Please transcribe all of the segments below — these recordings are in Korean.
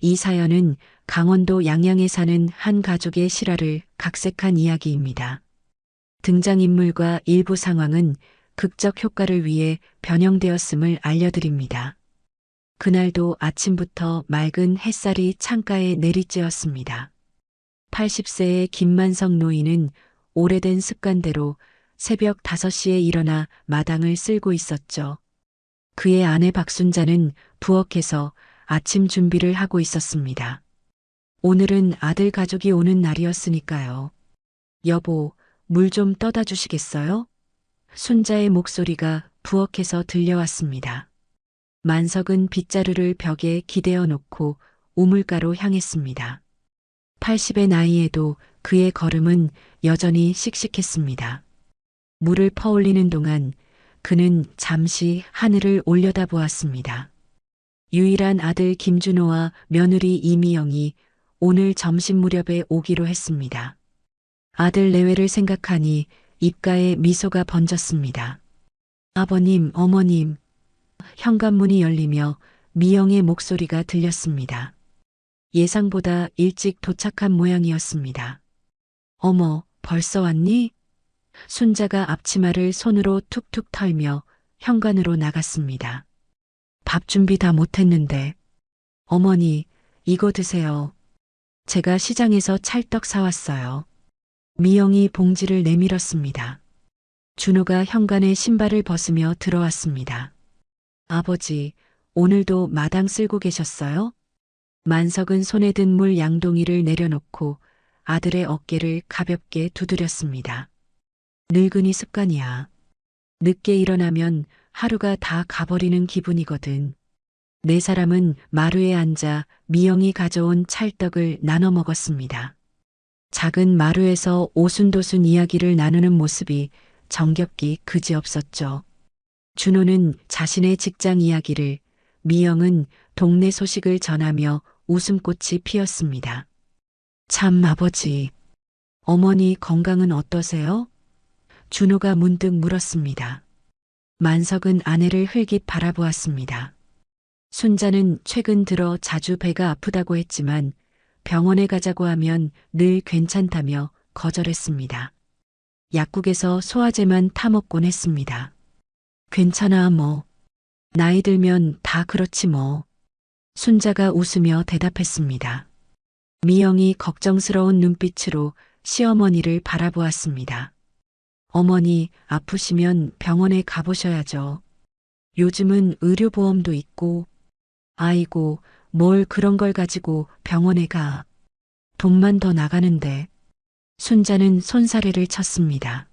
이 사연은 강원도 양양에 사는 한 가족의 실화를 각색한 이야기입니다. 등장인물과 일부 상황은 극적 효과를 위해 변형되었음을 알려드립니다. 그날도 아침부터 맑은 햇살이 창가에 내리쬐었습니다. 80세의 김만성 노인은 오래된 습관대로 새벽 5시에 일어나 마당을 쓸고 있었죠. 그의 아내 박순자는 부엌에서 아침 준비를 하고 있었습니다. 오늘은 아들 가족이 오는 날이었으니까요. 여보, 물 좀 떠다 주시겠어요? 순자의 목소리가 부엌에서 들려왔습니다. 만석은 빗자루를 벽에 기대어 놓고 우물가로 향했습니다. 80의 나이에도 그의 걸음은 여전히 씩씩했습니다. 물을 퍼올리는 동안 그는 잠시 하늘을 올려다보았습니다. 유일한 아들 김준호와 며느리 이미영이 오늘 점심 무렵에 오기로 했습니다. 아들 내외를 생각하니 입가에 미소가 번졌습니다. 아버님, 어머님. 현관문이 열리며 미영의 목소리가 들렸습니다. 예상보다 일찍 도착한 모양이었습니다. 어머, 벌써 왔니? 순자가 앞치마를 손으로 툭툭 털며 현관으로 나갔습니다. 밥 준비 다 못했는데. 어머니, 이거 드세요. 제가 시장에서 찰떡 사왔어요. 미영이 봉지를 내밀었습니다. 준호가 현관에 신발을 벗으며 들어왔습니다. 아버지, 오늘도 마당 쓸고 계셨어요? 만석은 손에 든 물 양동이를 내려놓고 아들의 어깨를 가볍게 두드렸습니다. 늙은이 습관이야. 늦게 일어나면 하루가 다 가버리는 기분이거든. 네 사람은 마루에 앉아 미영이 가져온 찰떡을 나눠 먹었습니다. 작은 마루에서 오순도순 이야기를 나누는 모습이 정겹기 그지없었죠. 준호는 자신의 직장 이야기를, 미영은 동네 소식을 전하며 웃음꽃이 피었습니다. 참 아버지, 어머니 건강은 어떠세요? 준호가 문득 물었습니다. 만석은 아내를 흘깃 바라보았습니다. 순자는 최근 들어 자주 배가 아프다고 했지만 병원에 가자고 하면 늘 괜찮다며 거절했습니다. 약국에서 소화제만 타먹곤 했습니다. 괜찮아 뭐. 나이 들면 다 그렇지 뭐. 순자가 웃으며 대답했습니다. 미영이 걱정스러운 눈빛으로 시어머니를 바라보았습니다. 어머니 아프시면 병원에 가보셔야죠. 요즘은 의료보험도 있고. 아이고, 뭘 그런 걸 가지고 병원에 가. 돈만 더 나가는데. 순자는 손사래를 쳤습니다.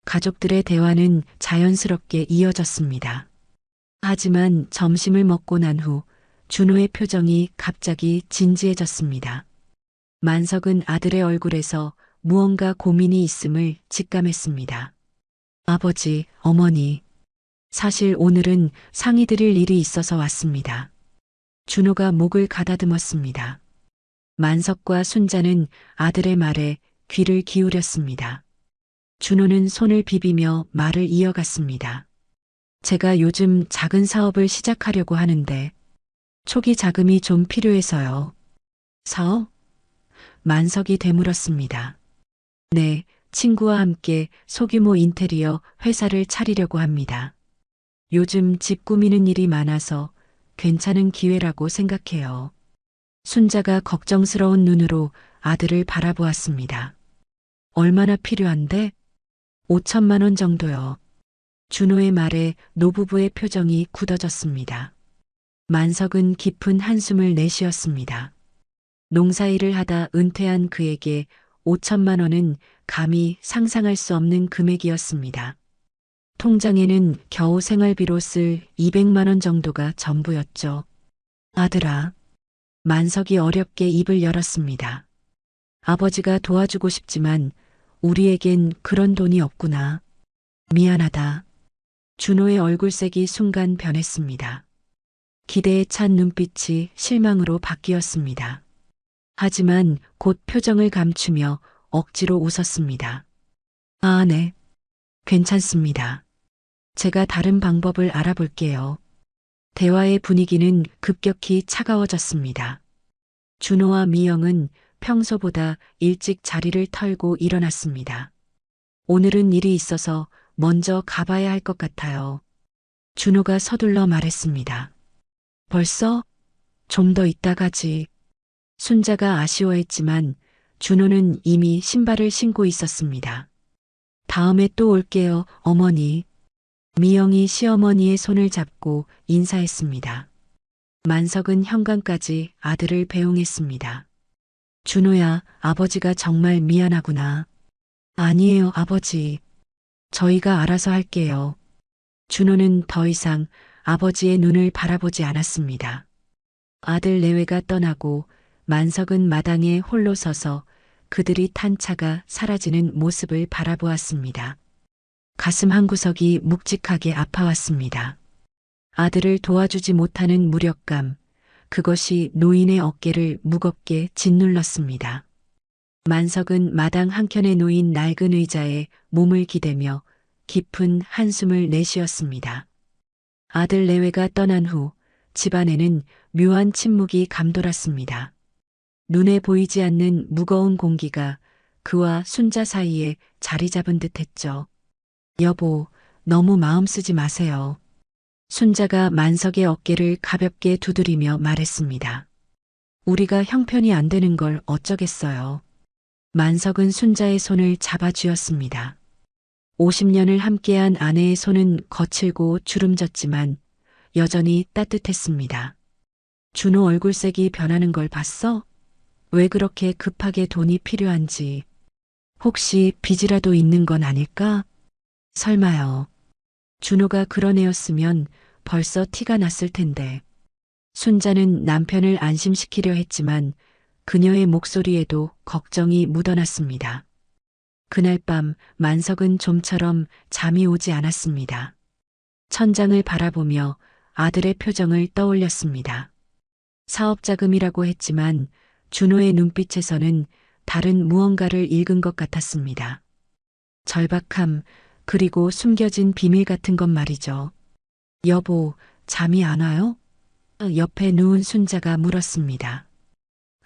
가족들의 대화는 자연스럽게 이어졌습니다. 하지만 점심을 먹고 난 후 준호의 표정이 갑자기 진지해졌습니다. 만석은 아들의 얼굴에서 무언가 고민이 있음을 직감했습니다. 아버지, 어머니. 사실 오늘은 상의드릴 일이 있어서 왔습니다. 준호가 목을 가다듬었습니다. 만석과 순자는 아들의 말에 귀를 기울였습니다. 준호는 손을 비비며 말을 이어갔습니다. 제가 요즘 작은 사업을 시작하려고 하는데 초기 자금이 좀 필요해서요. 사업? 만석이 되물었습니다. 네, 친구와 함께 소규모 인테리어 회사를 차리려고 합니다. 요즘 집 꾸미는 일이 많아서 괜찮은 기회라고 생각해요. 순자가 걱정스러운 눈으로 아들을 바라보았습니다. 얼마나 필요한데? 5천만 원 정도요. 준호의 말에 노부부의 표정이 굳어졌습니다. 만석은 깊은 한숨을 내쉬었습니다. 농사일을 하다 은퇴한 그에게 5천만 원은 감히 상상할 수 없는 금액이었습니다. 통장에는 겨우 생활비로 쓸 200만 원 정도가 전부였죠. 아들아. 만석이 어렵게 입을 열었습니다. 아버지가 도와주고 싶지만 우리에겐 그런 돈이 없구나. 미안하다. 준호의 얼굴색이 순간 변했습니다. 기대에 찬 눈빛이 실망으로 바뀌었습니다. 하지만 곧 표정을 감추며 억지로 웃었습니다. 아, 네. 괜찮습니다. 제가 다른 방법을 알아볼게요. 대화의 분위기는 급격히 차가워졌습니다. 준호와 미영은 평소보다 일찍 자리를 털고 일어났습니다. 오늘은 일이 있어서 먼저 가봐야 할 것 같아요. 준호가 서둘러 말했습니다. 벌써? 좀 더 이따 가지. 순자가 아쉬워했지만 준호는 이미 신발을 신고 있었습니다. 다음에 또 올게요, 어머니. 미영이 시어머니의 손을 잡고 인사했습니다. 만석은 현관까지 아들을 배웅했습니다. 준호야, 아버지가 정말 미안하구나. 아니에요, 아버지. 저희가 알아서 할게요. 준호는 더 이상 아버지의 눈을 바라보지 않았습니다. 아들 내외가 떠나고 만석은 마당에 홀로 서서 그들이 탄 차가 사라지는 모습을 바라보았습니다. 가슴 한구석이 묵직하게 아파왔습니다. 아들을 도와주지 못하는 무력감, 그것이 노인의 어깨를 무겁게 짓눌렀습니다. 만석은 마당 한켠에 놓인 낡은 의자에 몸을 기대며 깊은 한숨을 내쉬었습니다. 아들 내외가 떠난 후 집안에는 묘한 침묵이 감돌았습니다. 눈에 보이지 않는 무거운 공기가 그와 순자 사이에 자리 잡은 듯 했죠. 여보, 너무 마음 쓰지 마세요. 순자가 만석의 어깨를 가볍게 두드리며 말했습니다. 우리가 형편이 안 되는 걸 어쩌겠어요. 만석은 순자의 손을 잡아 쥐었습니다. 50년을 함께한 아내의 손은 거칠고 주름졌지만 여전히 따뜻했습니다. 준호 얼굴색이 변하는 걸 봤어? 왜 그렇게 급하게 돈이 필요한지. 혹시 빚이라도 있는 건 아닐까? 설마요. 준호가 그런 애였으면 벌써 티가 났을 텐데. 순자는 남편을 안심시키려 했지만 그녀의 목소리에도 걱정이 묻어났습니다. 그날 밤 만석은 좀처럼 잠이 오지 않았습니다. 천장을 바라보며 아들의 표정을 떠올렸습니다. 사업자금이라고 했지만 준호의 눈빛에서는 다른 무언가를 읽은 것 같았습니다. 절박함, 그리고 숨겨진 비밀 같은 것 말이죠. 여보, 잠이 안 와요? 옆에 누운 순자가 물었습니다.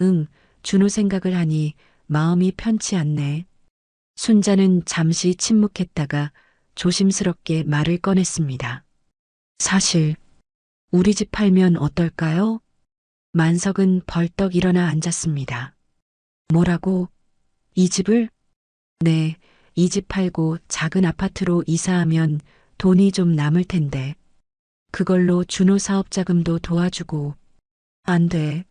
응, 준호 생각을 하니 마음이 편치 않네. 순자는 잠시 침묵했다가 조심스럽게 말을 꺼냈습니다. 사실, 우리 집 팔면 어떨까요? 만석은 벌떡 일어나 앉았습니다. 뭐라고? 이 집을? 네, 이 집 팔고 작은 아파트로 이사하면 돈이 좀 남을 텐데. 그걸로 준호 사업 자금도 도와주고. 안 돼.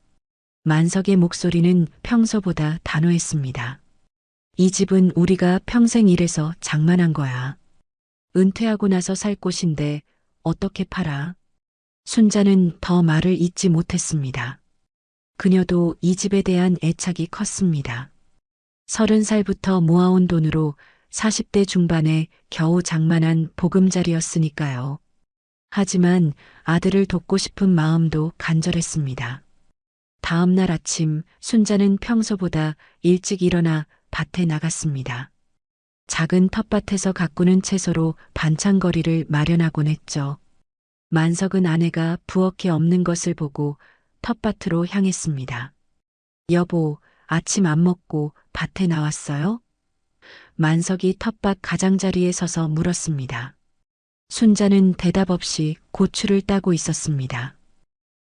만석의 목소리는 평소보다 단호했습니다. 이 집은 우리가 평생 일해서 장만한 거야. 은퇴하고 나서 살 곳인데 어떻게 팔아? 순자는 더 말을 잇지 못했습니다. 그녀도 이 집에 대한 애착이 컸습니다. 30살부터 모아온 돈으로 40대 중반에 겨우 장만한 보금자리였으니까요. 하지만 아들을 돕고 싶은 마음도 간절했습니다. 다음 날 아침 순자는 평소보다 일찍 일어나 밭에 나갔습니다. 작은 텃밭에서 가꾸는 채소로 반찬거리를 마련하곤 했죠. 만석은 아내가 부엌에 없는 것을 보고 텃밭으로 향했습니다. 여보, 아침 안 먹고 밭에 나왔어요? 만석이 텃밭 가장자리에 서서 물었습니다. 순자는 대답 없이 고추를 따고 있었습니다.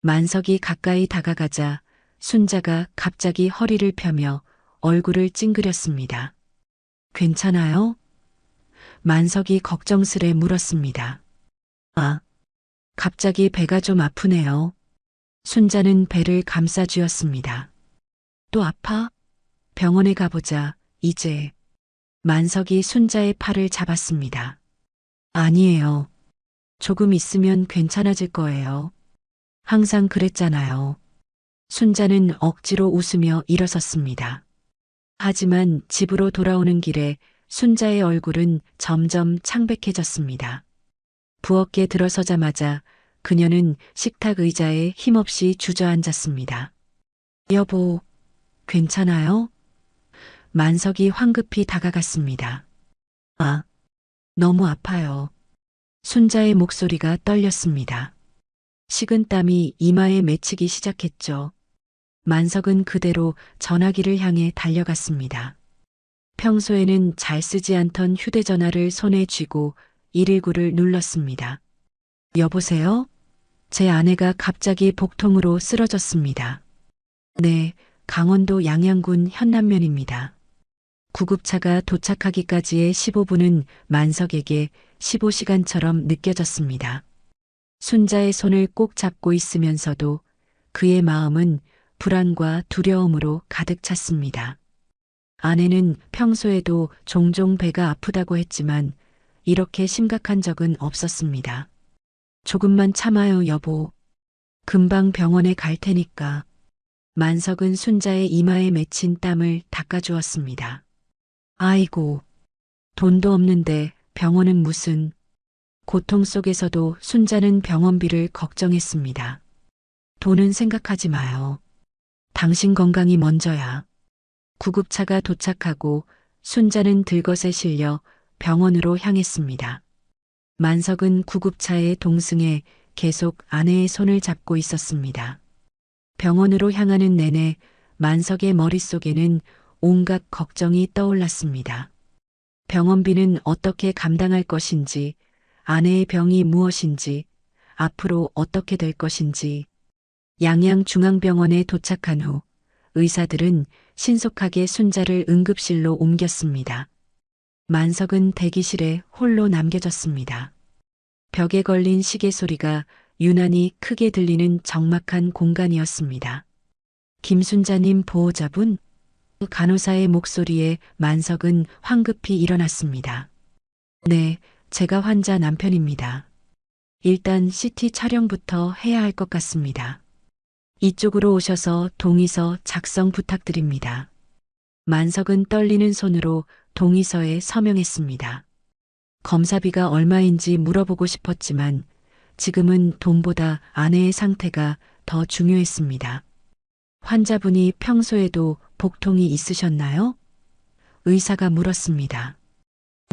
만석이 가까이 다가가자 순자가 갑자기 허리를 펴며 얼굴을 찡그렸습니다. 괜찮아요? 만석이 걱정스레 물었습니다. 아, 갑자기 배가 좀 아프네요. 순자는 배를 감싸 쥐었습니다. 또 아파? 병원에 가보자, 이제. 만석이 순자의 팔을 잡았습니다. 아니에요. 조금 있으면 괜찮아질 거예요. 항상 그랬잖아요. 순자는 억지로 웃으며 일어섰습니다. 하지만 집으로 돌아오는 길에 순자의 얼굴은 점점 창백해졌습니다. 부엌에 들어서자마자 그녀는 식탁 의자에 힘없이 주저앉았습니다. 여보, 괜찮아요? 만석이 황급히 다가갔습니다. 아, 너무 아파요. 순자의 목소리가 떨렸습니다. 식은땀이 이마에 맺히기 시작했죠. 만석은 그대로 전화기를 향해 달려갔습니다. 평소에는 잘 쓰지 않던 휴대전화를 손에 쥐고 119를 눌렀습니다. 여보세요? 제 아내가 갑자기 복통으로 쓰러졌습니다. 네, 강원도 양양군 현남면입니다. 구급차가 도착하기까지의 15분은 만석에게 15시간처럼 느껴졌습니다. 순자의 손을 꼭 잡고 있으면서도 그의 마음은 불안과 두려움으로 가득 찼습니다. 아내는 평소에도 종종 배가 아프다고 했지만 이렇게 심각한 적은 없었습니다. 조금만 참아요, 여보. 금방 병원에 갈 테니까. 만석은 순자의 이마에 맺힌 땀을 닦아주었습니다. 아이고, 돈도 없는데 병원은 무슨. 고통 속에서도 순자는 병원비를 걱정했습니다. 돈은 생각하지 마요. 당신 건강이 먼저야. 구급차가 도착하고 순자는 들것에 실려 병원으로 향했습니다. 만석은 구급차에 동승해 계속 아내의 손을 잡고 있었습니다. 병원으로 향하는 내내 만석의 머릿속에는 온갖 걱정이 떠올랐습니다. 병원비는 어떻게 감당할 것인지, 아내의 병이 무엇인지, 앞으로 어떻게 될 것인지. 양양중앙병원에 도착한 후 의사들은 신속하게 순자를 응급실로 옮겼습니다. 만석은 대기실에 홀로 남겨졌습니다. 벽에 걸린 시계 소리가 유난히 크게 들리는 적막한 공간이었습니다. 김순자님 보호자분? 간호사의 목소리에 만석은 황급히 일어났습니다. 네, 제가 환자 남편입니다. 일단 CT 촬영부터 해야 할 것 같습니다. 이쪽으로 오셔서 동의서 작성 부탁드립니다. 만석은 떨리는 손으로 동의서에 서명했습니다. 검사비가 얼마인지 물어보고 싶었지만 지금은 돈보다 아내의 상태가 더 중요했습니다. 환자분이 평소에도 복통이 있으셨나요? 의사가 물었습니다.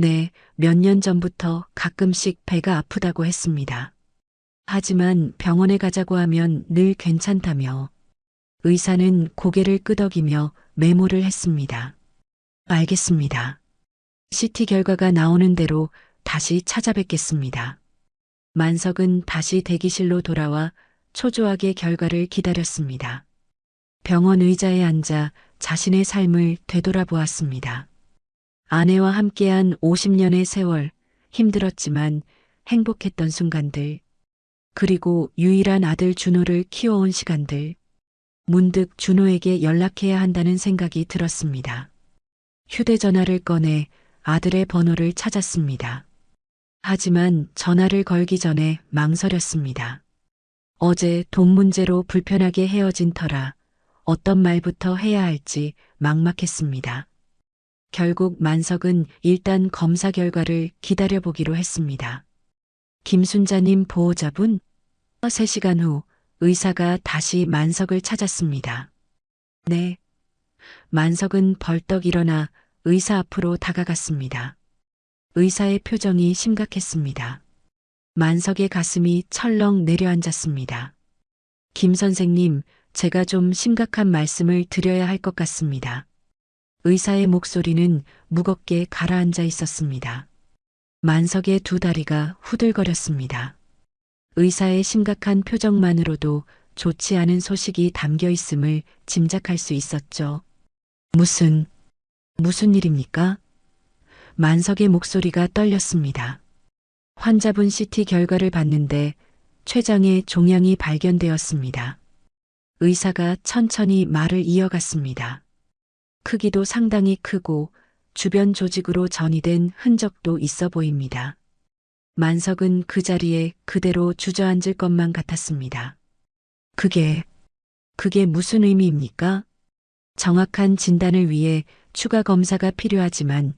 네, 몇 년 전부터 가끔씩 배가 아프다고 했습니다. 하지만 병원에 가자고 하면 늘 괜찮다며. 의사는 고개를 끄덕이며 메모를 했습니다. 알겠습니다. CT 결과가 나오는 대로 다시 찾아뵙겠습니다. 만석은 다시 대기실로 돌아와 초조하게 결과를 기다렸습니다. 병원 의자에 앉아 자신의 삶을 되돌아보았습니다. 아내와 함께한 50년의 세월, 힘들었지만 행복했던 순간들, 그리고 유일한 아들 준호를 키워온 시간들, 문득 준호에게 연락해야 한다는 생각이 들었습니다. 휴대전화를 꺼내 아들의 번호를 찾았습니다. 하지만 전화를 걸기 전에 망설였습니다. 어제 돈 문제로 불편하게 헤어진 터라 어떤 말부터 해야 할지 막막했습니다. 결국 만석은 일단 검사 결과를 기다려보기로 했습니다. 김순자님 보호자분? 3시간 후 의사가 다시 만석을 찾았습니다. 네. 만석은 벌떡 일어나 의사 앞으로 다가갔습니다. 의사의 표정이 심각했습니다. 만석의 가슴이 철렁 내려앉았습니다. 김 선생님, 제가 좀 심각한 말씀을 드려야 할 것 같습니다. 의사의 목소리는 무겁게 가라앉아 있었습니다. 만석의 두 다리가 후들거렸습니다. 의사의 심각한 표정만으로도 좋지 않은 소식이 담겨 있음을 짐작할 수 있었죠. 무슨 일입니까? 만석의 목소리가 떨렸습니다. 환자분 CT 결과를 봤는데 췌장에 종양이 발견되었습니다. 의사가 천천히 말을 이어갔습니다. 크기도 상당히 크고 주변 조직으로 전이된 흔적도 있어 보입니다. 만석은 그 자리에 그대로 주저앉을 것만 같았습니다. 그게 무슨 의미입니까? 정확한 진단을 위해 추가 검사가 필요하지만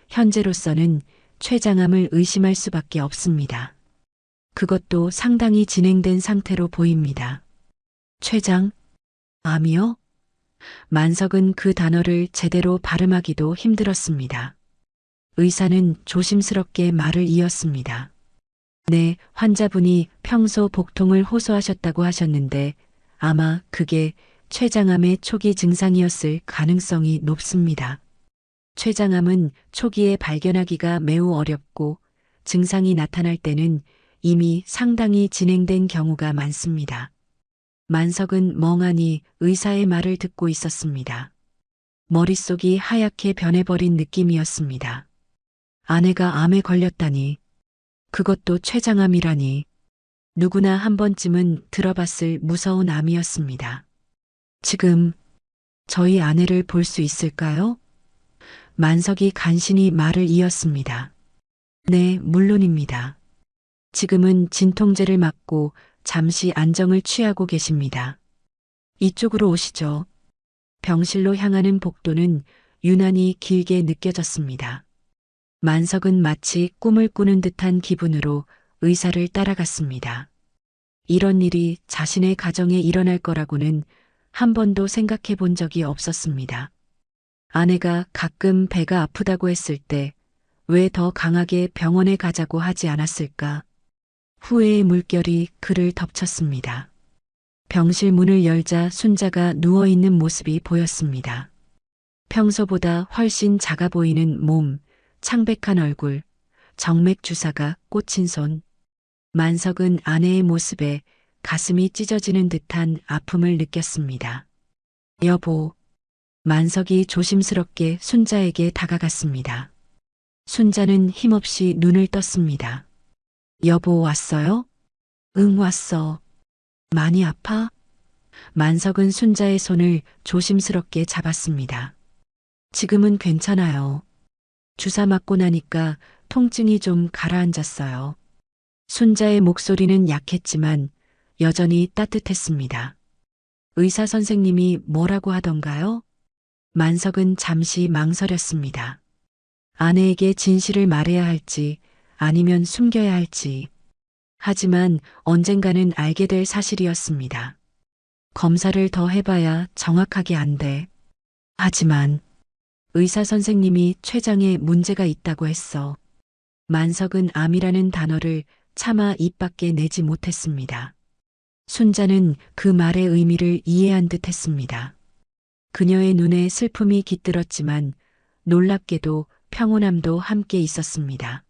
현재로서는 췌장암을 의심할 수밖에 없습니다. 그것도 상당히 진행된 상태로 보입니다. 췌장? 암이요? 만석은 그 단어를 제대로 발음하기도 힘들었습니다. 의사는 조심스럽게 말을 이었습니다. 네, 환자분이 평소 복통을 호소하셨다고 하셨는데 아마 그게 췌장암의 초기 증상이었을 가능성이 높습니다. 췌장암은 초기에 발견하기가 매우 어렵고 증상이 나타날 때는 이미 상당히 진행된 경우가 많습니다. 만석은 멍하니 의사의 말을 듣고 있었습니다. 머릿속이 하얗게 변해버린 느낌이었습니다. 아내가 암에 걸렸다니, 그것도 췌장암이라니, 누구나 한 번쯤은 들어봤을 무서운 암이었습니다. 지금 저희 아내를 볼 수 있을까요? 만석이 간신히 말을 이었습니다. 네, 물론입니다. 지금은 진통제를 맞고 잠시 안정을 취하고 계십니다. 이쪽으로 오시죠. 병실로 향하는 복도는 유난히 길게 느껴졌습니다. 만석은 마치 꿈을 꾸는 듯한 기분으로 의사를 따라갔습니다. 이런 일이 자신의 가정에 일어날 거라고는 한 번도 생각해 본 적이 없었습니다. 아내가 가끔 배가 아프다고 했을 때 왜 더 강하게 병원에 가자고 하지 않았을까? 후회의 물결이 그를 덮쳤습니다. 병실 문을 열자 순자가 누워있는 모습이 보였습니다. 평소보다 훨씬 작아 보이는 몸, 창백한 얼굴, 정맥 주사가 꽂힌 손. 만석은 아내의 모습에 가슴이 찢어지는 듯한 아픔을 느꼈습니다. 여보. 만석이 조심스럽게 순자에게 다가갔습니다. 순자는 힘없이 눈을 떴습니다. 여보 왔어요? 응 왔어. 많이 아파? 만석은 순자의 손을 조심스럽게 잡았습니다. 지금은 괜찮아요. 주사 맞고 나니까 통증이 좀 가라앉았어요. 순자의 목소리는 약했지만 여전히 따뜻했습니다. 의사 선생님이 뭐라고 하던가요? 만석은 잠시 망설였습니다. 아내에게 진실을 말해야 할지 아니면 숨겨야 할지. 하지만 언젠가는 알게 될 사실이었습니다. 검사를 더 해봐야 정확하게 안 돼. 하지만 의사 선생님이 췌장에 문제가 있다고 했어. 만석은 암이라는 단어를 차마 입 밖에 내지 못했습니다. 순자는 그 말의 의미를 이해한 듯 했습니다. 그녀의 눈에 슬픔이 깃들었지만 놀랍게도 평온함도 함께 있었습니다.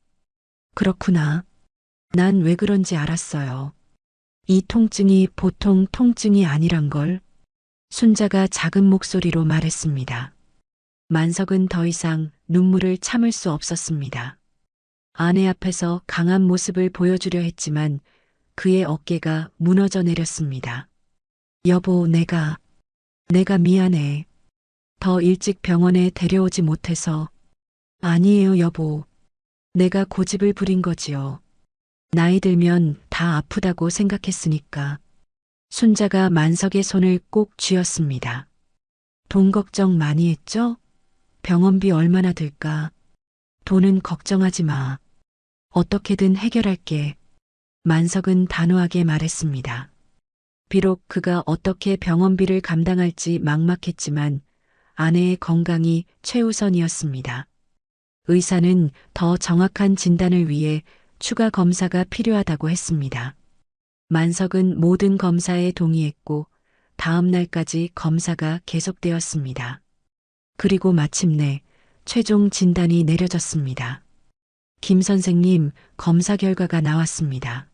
그렇구나. 난 왜 그런지 알았어요. 이 통증이 보통 통증이 아니란 걸. 순자가 작은 목소리로 말했습니다. 만석은 더 이상 눈물을 참을 수 없었습니다. 아내 앞에서 강한 모습을 보여주려 했지만 그의 어깨가 무너져 내렸습니다. 여보, 내가 미안해. 더 일찍 병원에 데려오지 못해서. 아니에요, 여보. 내가 고집을 부린 거지요. 나이 들면 다 아프다고 생각했으니까. 순자가 만석의 손을 꼭 쥐었습니다. 돈 걱정 많이 했죠? 병원비 얼마나 들까? 돈은 걱정하지 마. 어떻게든 해결할게. 만석은 단호하게 말했습니다. 비록 그가 어떻게 병원비를 감당할지 막막했지만 아내의 건강이 최우선이었습니다. 의사는 더 정확한 진단을 위해 추가 검사가 필요하다고 했습니다. 만석은 모든 검사에 동의했고 다음 날까지 검사가 계속되었습니다. 그리고 마침내 최종 진단이 내려졌습니다. 김 선생님, 검사 결과가 나왔습니다.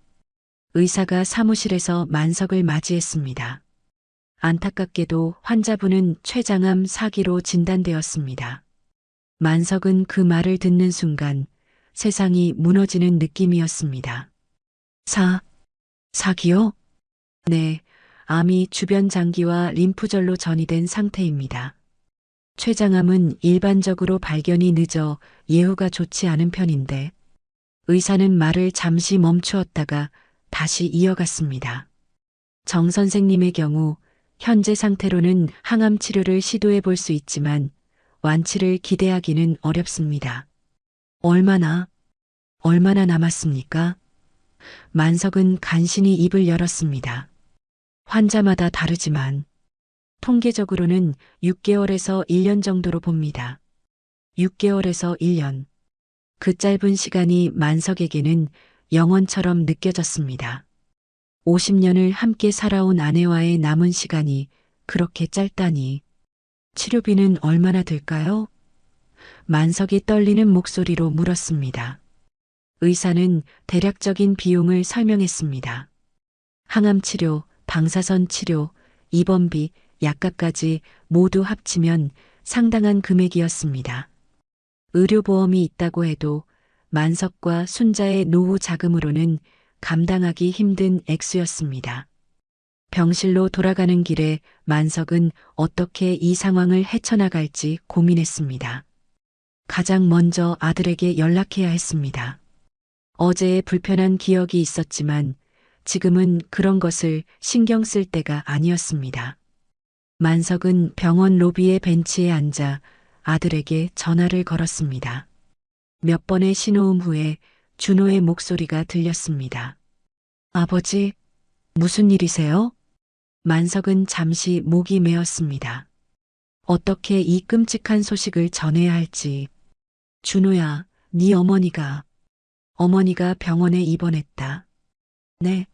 의사가 사무실에서 만석을 맞이했습니다. 안타깝게도 환자분은 췌장암 4기로 진단되었습니다. 만석은 그 말을 듣는 순간 세상이 무너지는 느낌이었습니다. 4기요? 네, 암이 주변 장기와 림프절로 전이된 상태입니다. 췌장암은 일반적으로 발견이 늦어 예후가 좋지 않은 편인데 의사는 말을 잠시 멈추었다가 다시 이어갔습니다. 정 선생님의 경우 현재 상태로는 항암 치료를 시도해 볼 수 있지만 완치를 기대하기는 어렵습니다. 얼마나 남았습니까? 만석은 간신히 입을 열었습니다. 환자마다 다르지만 통계적으로는 6개월에서 1년 정도로 봅니다. 6개월에서 1년. 그 짧은 시간이 만석에게는 영원처럼 느껴졌습니다. 50년을 함께 살아온 아내와의 남은 시간이 그렇게 짧다니. 치료비는 얼마나 들까요? 만석이 떨리는 목소리로 물었습니다. 의사는 대략적인 비용을 설명했습니다. 항암 치료, 방사선 치료, 입원비, 약값까지 모두 합치면 상당한 금액이었습니다. 의료보험이 있다고 해도 만석과 순자의 노후 자금으로는 감당하기 힘든 액수였습니다. 병실로 돌아가는 길에 만석은 어떻게 이 상황을 헤쳐나갈지 고민했습니다. 가장 먼저 아들에게 연락해야 했습니다. 어제의 불편한 기억이 있었지만 지금은 그런 것을 신경 쓸 때가 아니었습니다. 만석은 병원 로비의 벤치에 앉아 아들에게 전화를 걸었습니다. 몇 번의 신호음 후에 준호의 목소리가 들렸습니다. 아버지, 무슨 일이세요? 만석은 잠시 목이 메었습니다. 어떻게 이 끔찍한 소식을 전해야 할지. 준호야, 네 어머니가 병원에 입원했다. 네,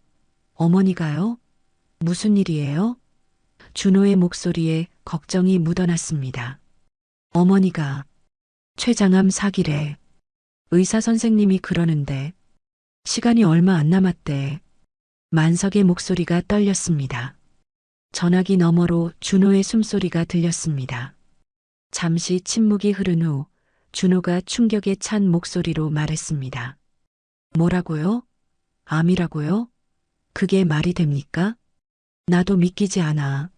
어머니가요? 무슨 일이에요? 준호의 목소리에 걱정이 묻어났습니다. 어머니가 췌장암 사기래. 의사 선생님이 그러는데 시간이 얼마 안 남았대. 만석의 목소리가 떨렸습니다. 전화기 너머로 준호의 숨소리가 들렸습니다. 잠시 침묵이 흐른 후 준호가 충격에 찬 목소리로 말했습니다. 뭐라고요? 암이라고요? 그게 말이 됩니까? 나도 믿기지 않아.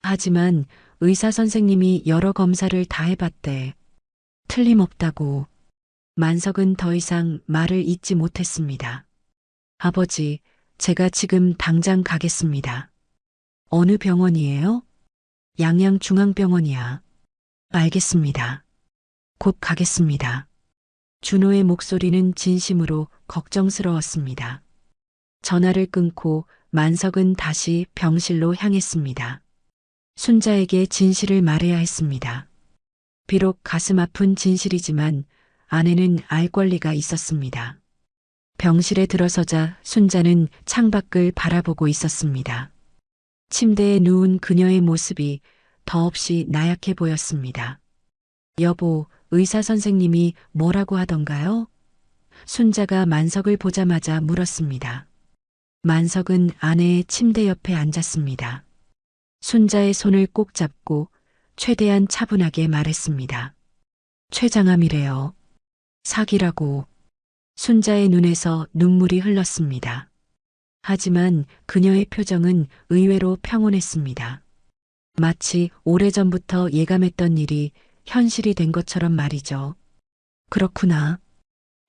하지만 의사 선생님이 여러 검사를 다 해봤대. 틀림없다고. 만석은 더 이상 말을 잇지 못했습니다. 아버지, 제가 지금 당장 가겠습니다. 어느 병원이에요? 양양중앙병원이야. 알겠습니다. 곧 가겠습니다. 준호의 목소리는 진심으로 걱정스러웠습니다. 전화를 끊고 만석은 다시 병실로 향했습니다. 순자에게 진실을 말해야 했습니다. 비록 가슴 아픈 진실이지만 아내는 알 권리가 있었습니다. 병실에 들어서자 순자는 창밖을 바라보고 있었습니다. 침대에 누운 그녀의 모습이 더없이 나약해 보였습니다. 여보, 의사 선생님이 뭐라고 하던가요? 순자가 만석을 보자마자 물었습니다. 만석은 아내의 침대 옆에 앉았습니다. 순자의 손을 꼭 잡고 최대한 차분하게 말했습니다. 췌장암이래요. 사기라고. 순자의 눈에서 눈물이 흘렀습니다. 하지만 그녀의 표정은 의외로 평온했습니다. 마치 오래전부터 예감했던 일이 현실이 된 것처럼 말이죠. 그렇구나.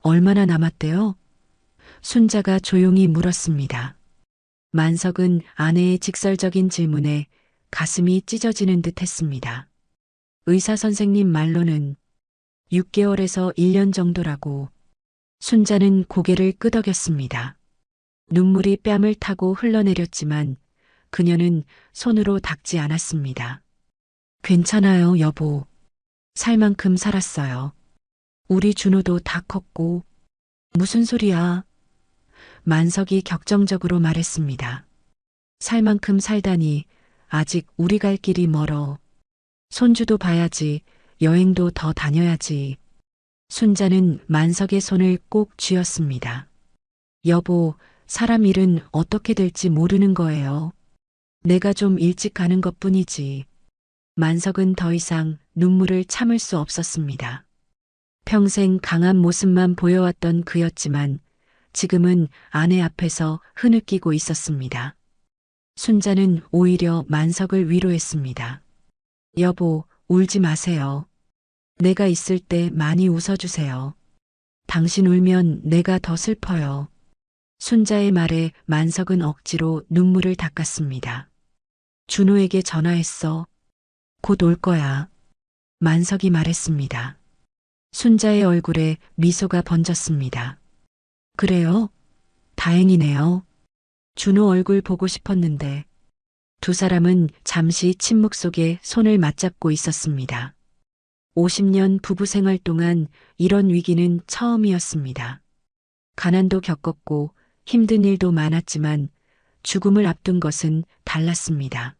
얼마나 남았대요? 순자가 조용히 물었습니다. 만석은 아내의 직설적인 질문에 가슴이 찢어지는 듯 했습니다. 의사 선생님 말로는 6개월에서 1년 정도라고. 순자는 고개를 끄덕였습니다. 눈물이 뺨을 타고 흘러내렸지만 그녀는 손으로 닦지 않았습니다. 괜찮아요, 여보. 살 만큼 살았어요. 우리 준호도 다 컸고. 무슨 소리야? 만석이 격정적으로 말했습니다. 살 만큼 살다니 아직 우리 갈 길이 멀어. 손주도 봐야지, 여행도 더 다녀야지. 순자는 만석의 손을 꼭 쥐었습니다. 여보, 사람 일은 어떻게 될지 모르는 거예요. 내가 좀 일찍 가는 것뿐이지. 만석은 더 이상 눈물을 참을 수 없었습니다. 평생 강한 모습만 보여왔던 그였지만 지금은 아내 앞에서 흐느끼고 있었습니다. 순자는 오히려 만석을 위로했습니다. 여보, 울지 마세요. 내가 있을 때 많이 웃어주세요. 당신 울면 내가 더 슬퍼요. 순자의 말에 만석은 억지로 눈물을 닦았습니다. 준호에게 전화했어. 곧 올 거야. 만석이 말했습니다. 순자의 얼굴에 미소가 번졌습니다. 그래요? 다행이네요. 준호 얼굴 보고 싶었는데 두 사람은 잠시 침묵 속에 손을 맞잡고 있었습니다. 50년 부부 생활 동안 이런 위기는 처음이었습니다. 가난도 겪었고 힘든 일도 많았지만 죽음을 앞둔 것은 달랐습니다.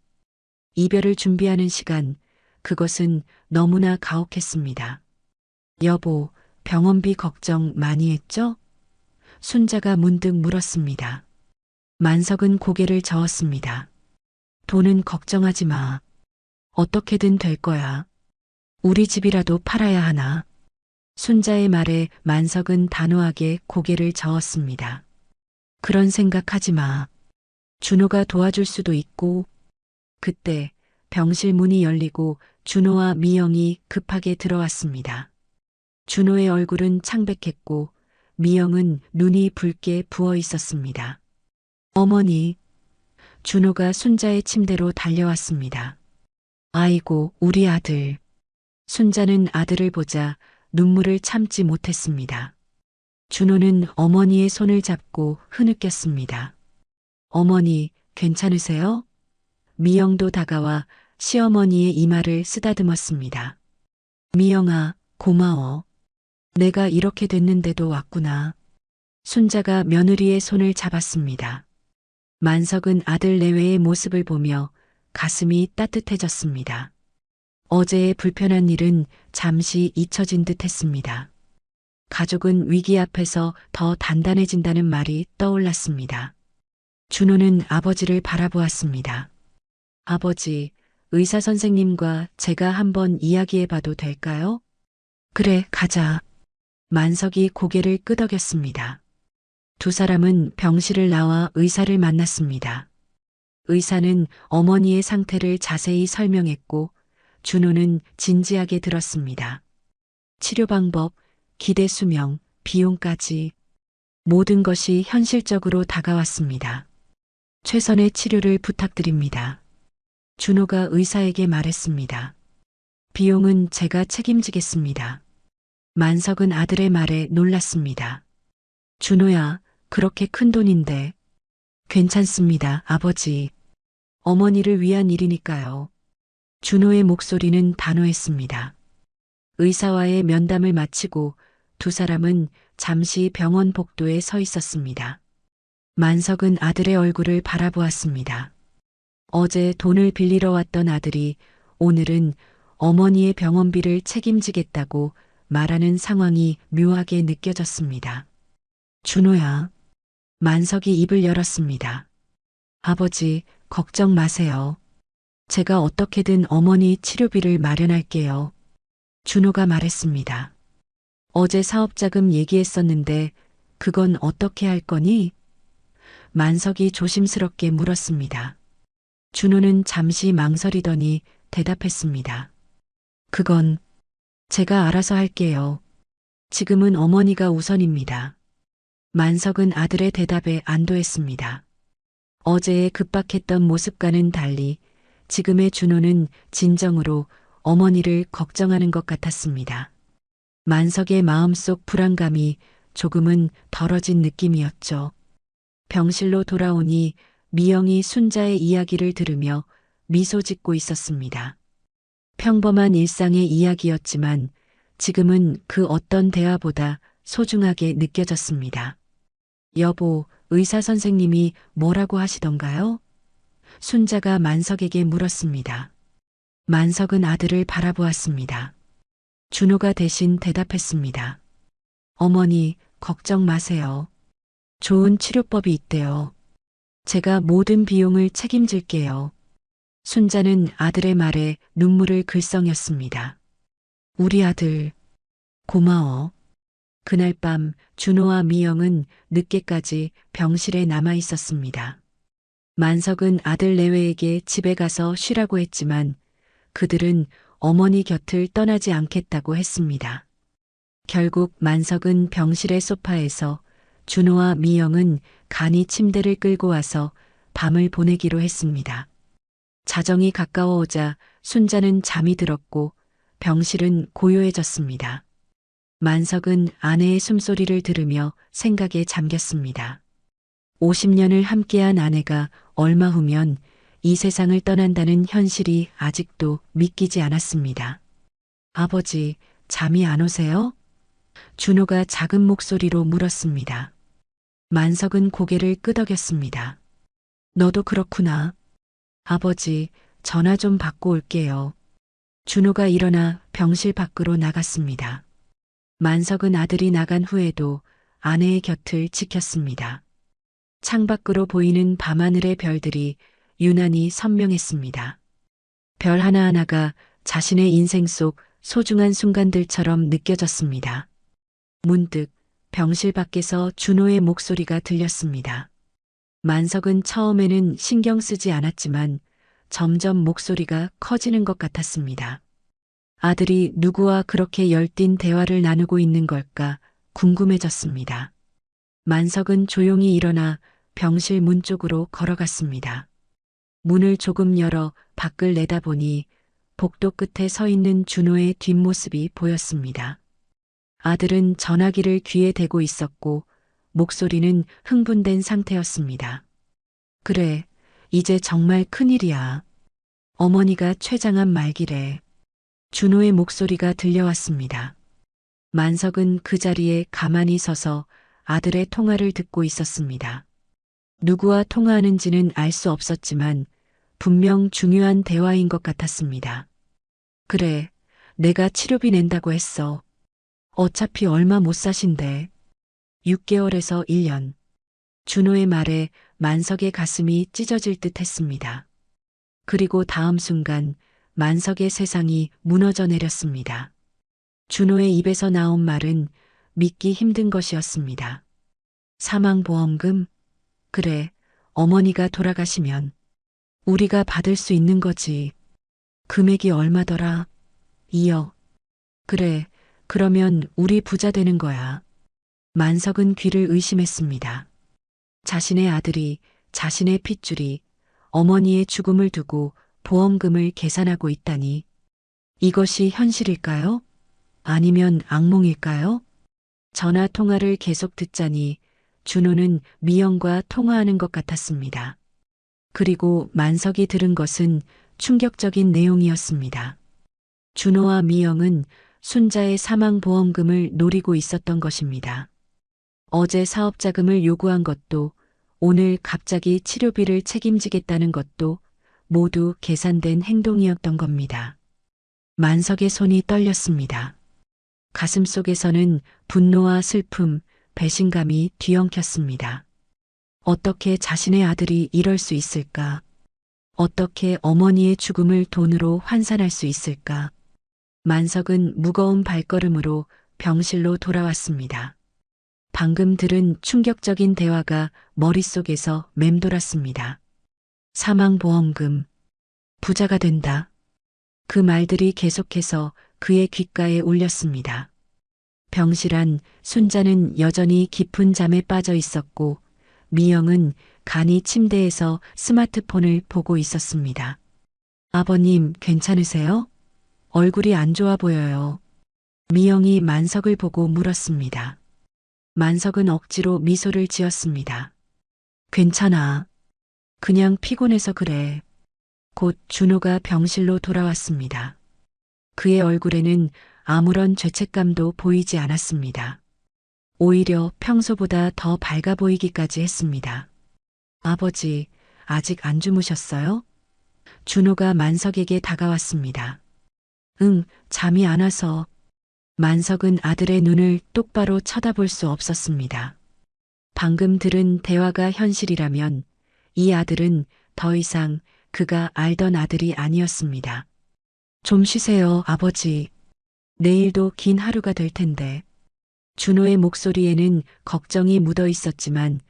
이별을 준비하는 시간, 그것은 너무나 가혹했습니다. 여보, 병원비 걱정 많이 했죠? 순자가 문득 물었습니다. 만석은 고개를 저었습니다. 돈은 걱정하지 마. 어떻게든 될 거야. 우리 집이라도 팔아야 하나. 순자의 말에 만석은 단호하게 고개를 저었습니다. 그런 생각하지 마. 준호가 도와줄 수도 있고. 그때 병실 문이 열리고 준호와 미영이 급하게 들어왔습니다. 준호의 얼굴은 창백했고 미영은 눈이 붉게 부어 있었습니다. 어머니, 준호가 순자의 침대로 달려왔습니다. 아이고, 우리 아들. 순자는 아들을 보자 눈물을 참지 못했습니다. 준호는 어머니의 손을 잡고 흐느꼈습니다. 어머니, 괜찮으세요? 미영도 다가와 시어머니의 이마를 쓰다듬었습니다. 미영아, 고마워. 내가 이렇게 됐는데도 왔구나. 순자가 며느리의 손을 잡았습니다. 만석은 아들 내외의 모습을 보며 가슴이 따뜻해졌습니다. 어제의 불편한 일은 잠시 잊혀진 듯 했습니다. 가족은 위기 앞에서 더 단단해진다는 말이 떠올랐습니다. 준호는 아버지를 바라보았습니다. 아버지, 의사 선생님과 제가 한번 이야기해 봐도 될까요? 그래, 가자. 만석이 고개를 끄덕였습니다. 두 사람은 병실을 나와 의사를 만났습니다. 의사는 어머니의 상태를 자세히 설명했고 준호는 진지하게 들었습니다. 치료 방법, 기대 수명, 비용까지 모든 것이 현실적으로 다가왔습니다. 최선의 치료를 부탁드립니다. 준호가 의사에게 말했습니다. 비용은 제가 책임지겠습니다. 만석은 아들의 말에 놀랐습니다. 준호야, 그렇게 큰 돈인데. 괜찮습니다, 아버지. 어머니를 위한 일이니까요. 준호의 목소리는 단호했습니다. 의사와의 면담을 마치고 두 사람은 잠시 병원 복도에 서 있었습니다. 만석은 아들의 얼굴을 바라보았습니다. 어제 돈을 빌리러 왔던 아들이 오늘은 어머니의 병원비를 책임지겠다고 말하는 상황이 묘하게 느껴졌습니다. 준호야. 만석이 입을 열었습니다. 아버지, 걱정 마세요. 제가 어떻게든 어머니 치료비를 마련할게요. 준호가 말했습니다. 어제 사업자금 얘기했었는데 그건 어떻게 할 거니? 만석이 조심스럽게 물었습니다. 준호는 잠시 망설이더니 대답했습니다. 그건 제가 알아서 할게요. 지금은 어머니가 우선입니다. 만석은 아들의 대답에 안도했습니다. 어제의 급박했던 모습과는 달리 지금의 준호는 진정으로 어머니를 걱정하는 것 같았습니다. 만석의 마음속 불안감이 조금은 덜어진 느낌이었죠. 병실로 돌아오니 미영이 순자의 이야기를 들으며 미소 짓고 있었습니다. 평범한 일상의 이야기였지만 지금은 그 어떤 대화보다 소중하게 느껴졌습니다. 여보, 의사 선생님이 뭐라고 하시던가요? 순자가 만석에게 물었습니다. 만석은 아들을 바라보았습니다. 준호가 대신 대답했습니다. 어머니, 걱정 마세요. 좋은 치료법이 있대요. 제가 모든 비용을 책임질게요. 순자는 아들의 말에 눈물을 글썽였습니다. 우리 아들, 고마워. 그날 밤 준호와 미영은 늦게까지 병실에 남아 있었습니다. 만석은 아들 내외에게 집에 가서 쉬라고 했지만 그들은 어머니 곁을 떠나지 않겠다고 했습니다. 결국 만석은 병실의 소파에서 준호와 미영은 간이 침대를 끌고 와서 밤을 보내기로 했습니다. 자정이 가까워오자 순자는 잠이 들었고 병실은 고요해졌습니다. 만석은 아내의 숨소리를 들으며 생각에 잠겼습니다. 50년을 함께한 아내가 얼마 후면 이 세상을 떠난다는 현실이 아직도 믿기지 않았습니다. 아버지, 잠이 안 오세요? 준호가 작은 목소리로 물었습니다. 만석은 고개를 끄덕였습니다. 너도 그렇구나. 아버지, 전화 좀 받고 올게요. 준호가 일어나 병실 밖으로 나갔습니다. 만석은 아들이 나간 후에도 아내의 곁을 지켰습니다. 창밖으로 보이는 밤하늘의 별들이 유난히 선명했습니다. 별 하나하나가 자신의 인생 속 소중한 순간들처럼 느껴졌습니다. 문득 병실 밖에서 준호의 목소리가 들렸습니다. 만석은 처음에는 신경 쓰지 않았지만 점점 목소리가 커지는 것 같았습니다. 아들이 누구와 그렇게 열띤 대화를 나누고 있는 걸까 궁금해졌습니다. 만석은 조용히 일어나 병실 문 쪽으로 걸어갔습니다. 문을 조금 열어 밖을 내다보니 복도 끝에 서 있는 준호의 뒷모습이 보였습니다. 아들은 전화기를 귀에 대고 있었고 목소리는 흥분된 상태였습니다. 그래, 이제 정말 큰일이야. 어머니가 췌장암 말기래. 준호의 목소리가 들려왔습니다. 만석은 그 자리에 가만히 서서 아들의 통화를 듣고 있었습니다. 누구와 통화하는지는 알 수 없었지만 분명 중요한 대화인 것 같았습니다. 그래, 내가 치료비 낸다고 했어. 어차피 얼마 못 사신대. 6개월에서 1년. 준호의 말에 만석의 가슴이 찢어질 듯 했습니다. 그리고 다음 순간 만석의 세상이 무너져 내렸습니다. 준호의 입에서 나온 말은 믿기 힘든 것이었습니다. 사망보험금? 그래, 어머니가 돌아가시면 우리가 받을 수 있는 거지. 금액이 얼마더라? 2억. 그래, 그러면 우리 부자 되는 거야. 만석은 귀를 의심했습니다. 자신의 아들이 자신의 핏줄이 어머니의 죽음을 두고 보험금을 계산하고 있다니. 이것이 현실일까요? 아니면 악몽일까요? 전화 통화를 계속 듣자니 준호는 미영과 통화하는 것 같았습니다. 그리고 만석이 들은 것은 충격적인 내용이었습니다. 준호와 미영은 순자의 사망보험금을 노리고 있었던 것입니다. 어제 사업자금을 요구한 것도 오늘 갑자기 치료비를 책임지겠다는 것도 모두 계산된 행동이었던 겁니다. 만석의 손이 떨렸습니다. 가슴 속에서는 분노와 슬픔, 배신감이 뒤엉켰습니다. 어떻게 자신의 아들이 이럴 수 있을까? 어떻게 어머니의 죽음을 돈으로 환산할 수 있을까? 만석은 무거운 발걸음으로 병실로 돌아왔습니다. 방금 들은 충격적인 대화가 머릿속에서 맴돌았습니다. 사망보험금, 부자가 된다. 그 말들이 계속해서 그의 귓가에 울렸습니다. 병실 안 순자는 여전히 깊은 잠에 빠져 있었고 미영은 간이 침대에서 스마트폰을 보고 있었습니다. 아버님, 괜찮으세요? 얼굴이 안 좋아 보여요. 미영이 만석을 보고 물었습니다. 만석은 억지로 미소를 지었습니다. 괜찮아. 그냥 피곤해서 그래. 곧 준호가 병실로 돌아왔습니다. 그의 얼굴에는 아무런 죄책감도 보이지 않았습니다. 오히려 평소보다 더 밝아 보이기까지 했습니다. 아버지, 아직 안 주무셨어요? 준호가 만석에게 다가왔습니다. 응, 잠이 안 와서. 만석은 아들의 눈을 똑바로 쳐다볼 수 없었습니다. 방금 들은 대화가 현실이라면 이 아들은 더 이상 그가 알던 아들이 아니었습니다. 좀 쉬세요, 아버지. 내일도 긴 하루가 될 텐데. 준호의 목소리에는 걱정이 묻어 있었지만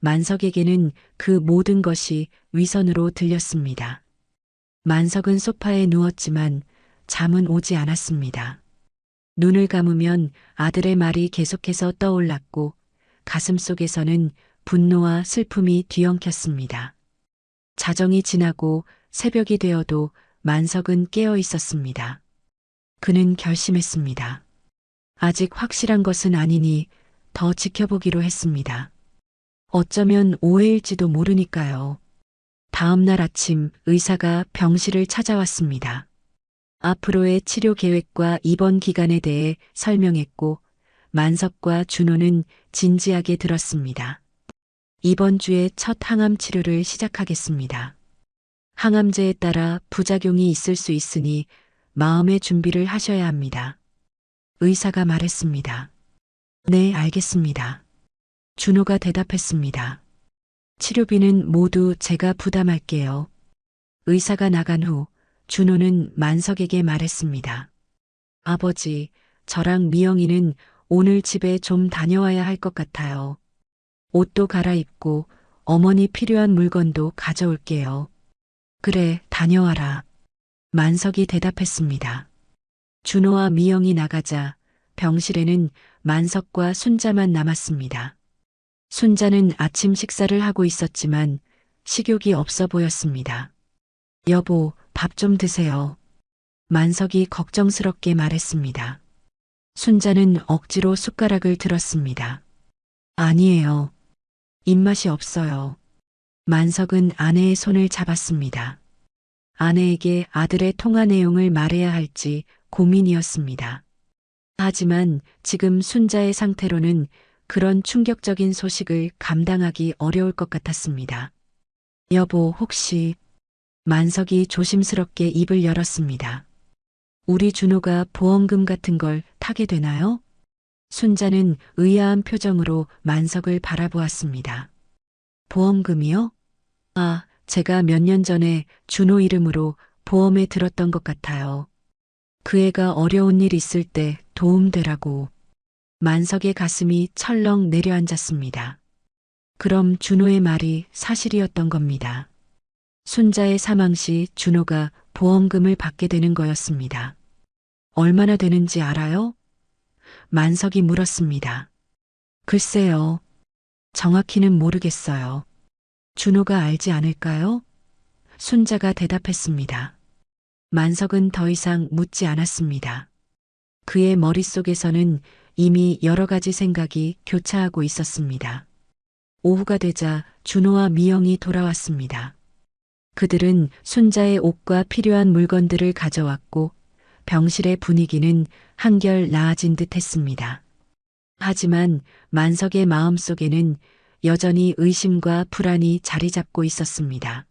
만석에게는 그 모든 것이 위선으로 들렸습니다. 만석은 소파에 누웠지만 잠은 오지 않았습니다. 눈을 감으면 아들의 말이 계속해서 떠올랐고 가슴 속에서는 분노와 슬픔이 뒤엉켰습니다. 자정이 지나고 새벽이 되어도 만석은 깨어 있었습니다. 그는 결심했습니다. 아직 확실한 것은 아니니 더 지켜보기로 했습니다. 어쩌면 오해일지도 모르니까요. 다음 날 아침 의사가 병실을 찾아왔습니다. 앞으로의 치료 계획과 입원 기간에 대해 설명했고 만석과 준호는 진지하게 들었습니다. 이번 주에 첫 항암 치료를 시작하겠습니다. 항암제에 따라 부작용이 있을 수 있으니 마음의 준비를 하셔야 합니다. 의사가 말했습니다. 네, 알겠습니다. 준호가 대답했습니다. 치료비는 모두 제가 부담할게요. 의사가 나간 후 준호는 만석에게 말했습니다. 아버지, 저랑 미영이는 오늘 집에 좀 다녀와야 할 것 같아요. 옷도 갈아입고 어머니 필요한 물건도 가져올게요. 그래, 다녀와라. 만석이 대답했습니다. 준호와 미영이 나가자 병실에는 만석과 순자만 남았습니다. 순자는 아침 식사를 하고 있었지만 식욕이 없어 보였습니다. 여보, 밥 좀 드세요. 만석이 걱정스럽게 말했습니다. 순자는 억지로 숟가락을 들었습니다. 아니에요. 입맛이 없어요. 만석은 아내의 손을 잡았습니다. 아내에게 아들의 통화 내용을 말해야 할지 고민이었습니다. 하지만 지금 순자의 상태로는 그런 충격적인 소식을 감당하기 어려울 것 같았습니다. 여보, 혹시 만석이 조심스럽게 입을 열었습니다. 우리 준호가 보험금 같은 걸 타게 되나요? 순자는 의아한 표정으로 만석을 바라보았습니다. 보험금이요? 아, 제가 몇 년 전에 준호 이름으로 보험에 들었던 것 같아요. 그 애가 어려운 일 있을 때 도움되라고. 만석의 가슴이 철렁 내려앉았습니다. 그럼 준호의 말이 사실이었던 겁니다. 순자의 사망 시 준호가 보험금을 받게 되는 거였습니다. 얼마나 되는지 알아요? 만석이 물었습니다. 글쎄요. 정확히는 모르겠어요. 준호가 알지 않을까요? 순자가 대답했습니다. 만석은 더 이상 묻지 않았습니다. 그의 머릿속에서는 이미 여러 가지 생각이 교차하고 있었습니다. 오후가 되자 준호와 미영이 돌아왔습니다. 그들은 순자의 옷과 필요한 물건들을 가져왔고 병실의 분위기는 한결 나아진 듯 했습니다. 하지만 만석의 마음속에는 여전히 의심과 불안이 자리 잡고 있었습니다.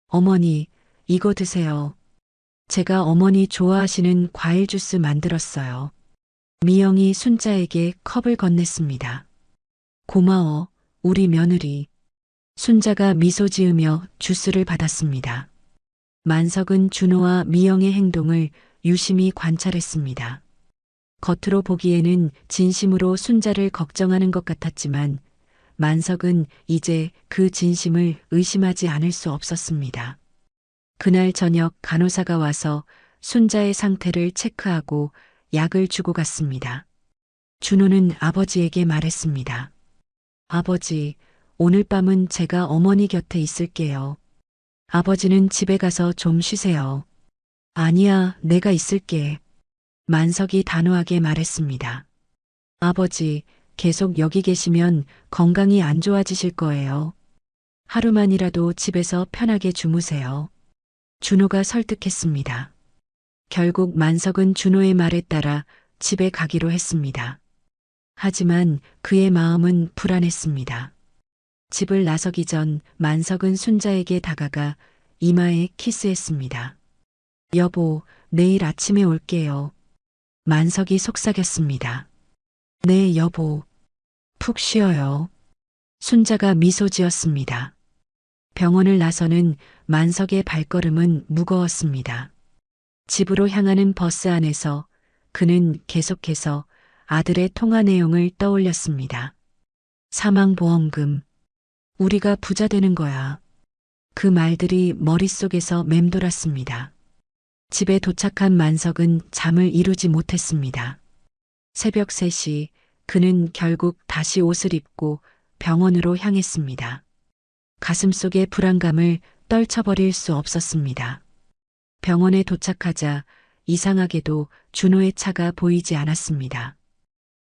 어머니, 이거 드세요. 제가 어머니 좋아하시는 과일 주스 만들었어요. 미영이 순자에게 컵을 건넸습니다. 고마워, 우리 며느리. 순자가 미소 지으며 주스를 받았습니다. 만석은 준호와 미영의 행동을 유심히 관찰했습니다. 겉으로 보기에는 진심으로 순자를 걱정하는 것 같았지만 만석은 이제 그 진심을 의심하지 않을 수 없었습니다. 그날 저녁 간호사가 와서 순자의 상태를 체크하고 약을 주고 갔습니다. 준호는 아버지에게 말했습니다. 아버지, 오늘 밤은 제가 어머니 곁에 있을게요. 아버지는 집에 가서 좀 쉬세요. 아니야, 내가 있을게. 만석이 단호하게 말했습니다. 아버지, 계속 여기 계시면 건강이 안 좋아지실 거예요. 하루만이라도 집에서 편하게 주무세요. 준호가 설득했습니다. 결국 만석은 준호의 말에 따라 집에 가기로 했습니다. 하지만 그의 마음은 불안했습니다. 집을 나서기 전 만석은 순자에게 다가가 이마에 키스했습니다. 여보, 내일 아침에 올게요. 만석이 속삭였습니다. 네, 여보. 푹 쉬어요. 순자가 미소 지었습니다. 병원을 나서는 만석의 발걸음은 무거웠습니다. 집으로 향하는 버스 안에서 그는 계속해서 아들의 통화 내용을 떠올렸습니다. 사망보험금. 우리가 부자 되는 거야. 그 말들이 머릿속에서 맴돌았습니다. 집에 도착한 만석은 잠을 이루지 못했습니다. 새벽 3시 그는 결국 다시 옷을 입고 병원으로 향했습니다. 가슴속의 불안감을 떨쳐버릴 수 없었습니다. 병원에 도착하자 이상하게도 준호의 차가 보이지 않았습니다.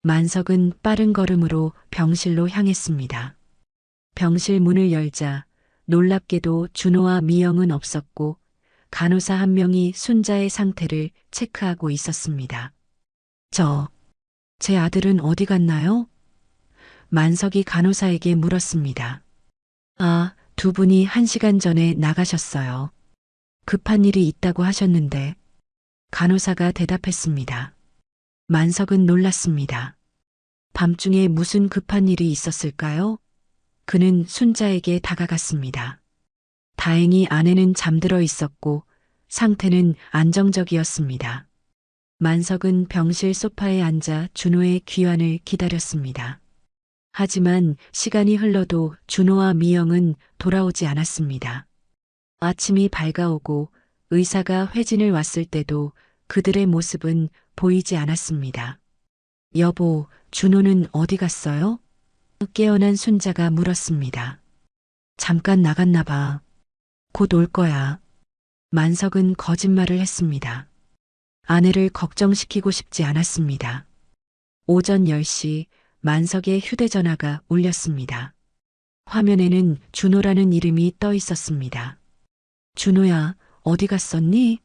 만석은 빠른 걸음으로 병실로 향했습니다. 병실 문을 열자 놀랍게도 준호와 미영은 없었고 간호사 한 명이 순자의 상태를 체크하고 있었습니다. 제 아들은 어디 갔나요? 만석이 간호사에게 물었습니다. 아, 두 분이 1시간 전에 나가셨어요. 급한 일이 있다고 하셨는데 간호사가 대답했습니다. 만석은 놀랐습니다. 밤중에 무슨 급한 일이 있었을까요? 그는 순자에게 다가갔습니다. 다행히 아내는 잠들어 있었고 상태는 안정적이었습니다. 만석은 병실 소파에 앉아 준호의 귀환을 기다렸습니다. 하지만 시간이 흘러도 준호와 미영은 돌아오지 않았습니다. 아침이 밝아오고 의사가 회진을 왔을 때도 그들의 모습은 보이지 않았습니다. 여보, 준호는 어디 갔어요? 깨어난 순자가 물었습니다. 잠깐 나갔나 봐. 곧 올 거야. 만석은 거짓말을 했습니다. 아내를 걱정시키고 싶지 않았습니다. 오전 10시 만석의 휴대전화가 울렸습니다. 화면에는 준호라는 이름이 떠 있었습니다. 준호야, 어디 갔었니?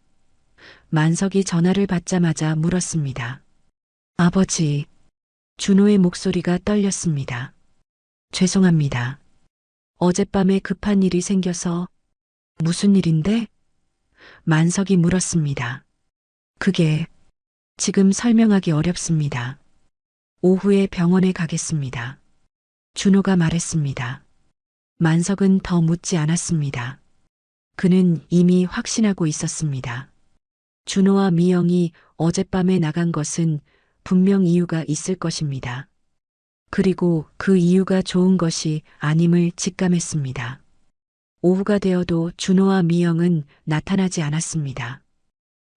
만석이 전화를 받자마자 물었습니다. 아버지. 준호의 목소리가 떨렸습니다. 죄송합니다. 어젯밤에 급한 일이 생겨서. 무슨 일인데? 만석이 물었습니다. 그게 지금 설명하기 어렵습니다. 오후에 병원에 가겠습니다. 준호가 말했습니다. 만석은 더 묻지 않았습니다. 그는 이미 확신하고 있었습니다. 준호와 미영이 어젯밤에 나간 것은 분명 이유가 있을 것입니다. 그리고 그 이유가 좋은 것이 아님을 직감했습니다. 오후가 되어도 준호와 미영은 나타나지 않았습니다.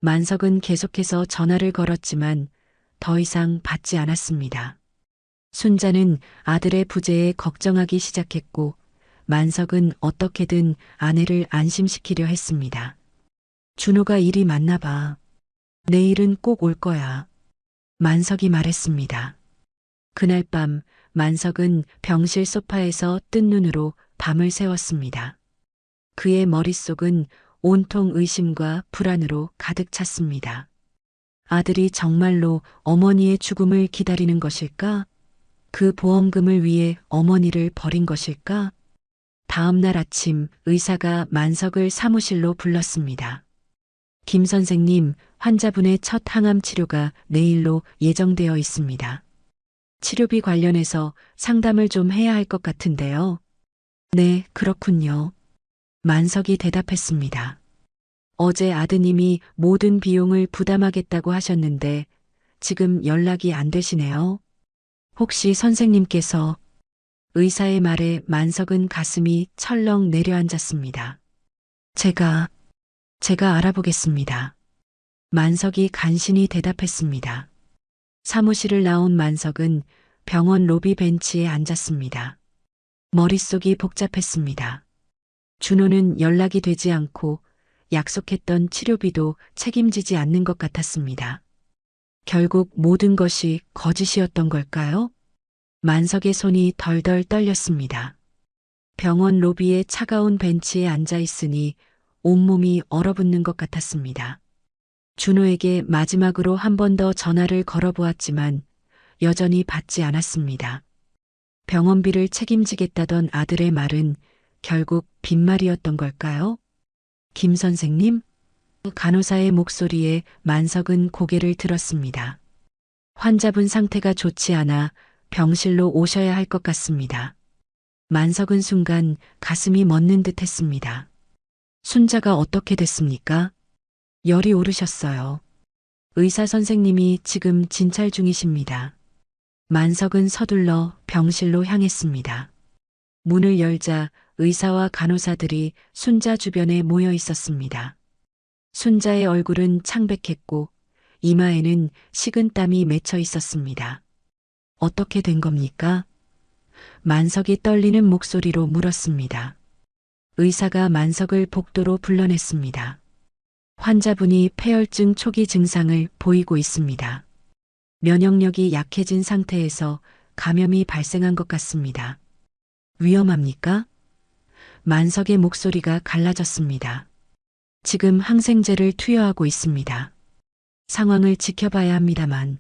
만석은 계속해서 전화를 걸었지만 더 이상 받지 않았습니다. 순자는 아들의 부재에 걱정하기 시작했고 만석은 어떻게든 아내를 안심시키려 했습니다. 준호가 일이 많나 봐. 내일은 꼭 올 거야. 만석이 말했습니다. 그날 밤 만석은 병실 소파에서 뜬 눈으로 밤을 새웠습니다. 그의 머릿속은 온통 의심과 불안으로 가득 찼습니다. 아들이 정말로 어머니의 죽음을 기다리는 것일까? 그 보험금을 위해 어머니를 버린 것일까? 다음 날 아침 의사가 만석을 사무실로 불렀습니다. 김 선생님, 환자분의 첫 항암 치료가 내일로 예정되어 있습니다. 치료비 관련해서 상담을 좀 해야 할 것 같은데요. 네, 그렇군요. 만석이 대답했습니다. 어제 아드님이 모든 비용을 부담하겠다고 하셨는데 지금 연락이 안 되시네요. 혹시 선생님께서. 의사의 말에 만석은 가슴이 철렁 내려앉았습니다. 제가 알아보겠습니다. 만석이 간신히 대답했습니다. 사무실을 나온 만석은 병원 로비 벤치에 앉았습니다. 머릿속이 복잡했습니다. 준호는 연락이 되지 않고 약속했던 치료비도 책임지지 않는 것 같았습니다. 결국 모든 것이 거짓이었던 걸까요? 만석의 손이 덜덜 떨렸습니다. 병원 로비의 차가운 벤치에 앉아 있으니 온몸이 얼어붙는 것 같았습니다. 준호에게 마지막으로 한 번 더 전화를 걸어보았지만 여전히 받지 않았습니다. 병원비를 책임지겠다던 아들의 말은 결국 빈말이었던 걸까요? 김 선생님? 간호사의 목소리에 만석은 고개를 들었습니다. 환자분 상태가 좋지 않아 병실로 오셔야 할 것 같습니다. 만석은 순간 가슴이 멎는 듯 했습니다. 순자가 어떻게 됐습니까? 열이 오르셨어요. 의사 선생님이 지금 진찰 중이십니다. 만석은 서둘러 병실로 향했습니다. 문을 열자 의사와 간호사들이 순자 주변에 모여 있었습니다. 순자의 얼굴은 창백했고 이마에는 식은땀이 맺혀 있었습니다. 어떻게 된 겁니까? 만석이 떨리는 목소리로 물었습니다. 의사가 만석을 복도로 불러냈습니다. 환자분이 폐혈증 초기 증상을 보이고 있습니다. 면역력이 약해진 상태에서 감염이 발생한 것 같습니다. 위험합니까? 만석의 목소리가 갈라졌습니다. 지금 항생제를 투여하고 있습니다. 상황을 지켜봐야 합니다만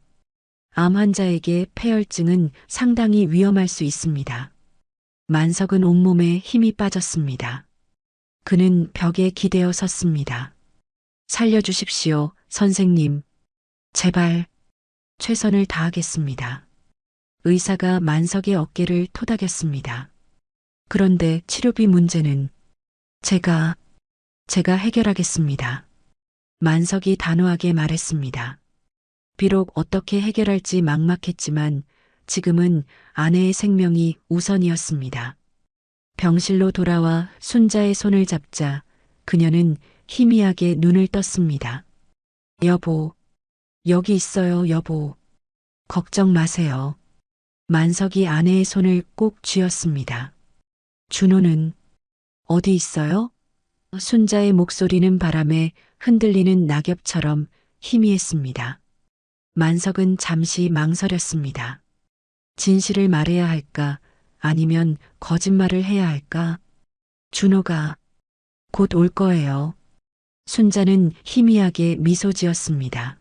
암 환자에게 폐혈증은 상당히 위험할 수 있습니다. 만석은 온몸에 힘이 빠졌습니다. 그는 벽에 기대어 섰습니다. 살려주십시오, 선생님. 제발, 최선을 다하겠습니다. 의사가 만석의 어깨를 토닥였습니다. 그런데 치료비 문제는 제가 해결하겠습니다. 만석이 단호하게 말했습니다. 비록 어떻게 해결할지 막막했지만 지금은 아내의 생명이 우선이었습니다. 병실로 돌아와 순자의 손을 잡자 그녀는 희미하게 눈을 떴습니다. 여보, 여기 있어요, 여보. 걱정 마세요. 만석이 아내의 손을 꼭 쥐었습니다. 준호는 어디 있어요? 순자의 목소리는 바람에 흔들리는 낙엽처럼 희미했습니다. 만석은 잠시 망설였습니다. 진실을 말해야 할까? 아니면 거짓말을 해야 할까? 준호가 곧 올 거예요. 순자는 희미하게 미소 지었습니다.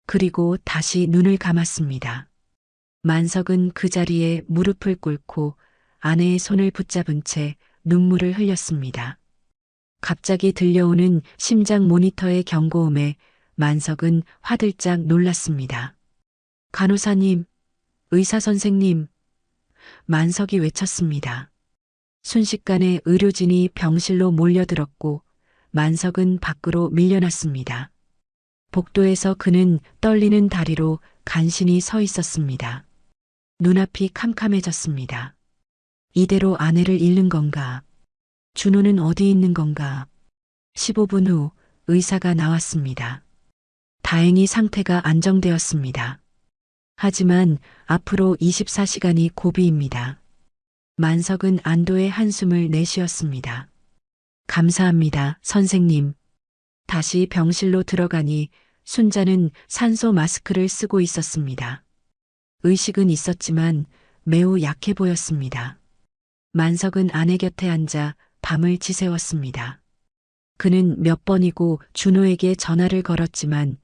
그리고 다시 눈을 감았습니다. 만석은 그 자리에 무릎을 꿇고 아내의 손을 붙잡은 채 눈물을 흘렸습니다. 갑자기 들려오는 심장 모니터의 경고음에 만석은 화들짝 놀랐습니다. 간호사님, 의사 선생님, 만석이 외쳤습니다. 순식간에 의료진이 병실로 몰려들었고 만석은 밖으로 밀려났습니다. 복도에서 그는 떨리는 다리로 간신히 서 있었습니다. 눈앞이 캄캄해졌습니다. 이대로 아내를 잃는 건가? 준호는 어디 있는 건가? 15분 후 의사가 나왔습니다. 다행히 상태가 안정되었습니다. 하지만 앞으로 24시간이 고비입니다. 만석은 안도의 한숨을 내쉬었습니다. 감사합니다, 선생님. 다시 병실로 들어가니 순자는 산소 마스크를 쓰고 있었습니다. 의식은 있었지만 매우 약해 보였습니다. 만석은 아내 곁에 앉아 밤을 지새웠습니다. 그는 몇 번이고 준호에게 전화를 걸었지만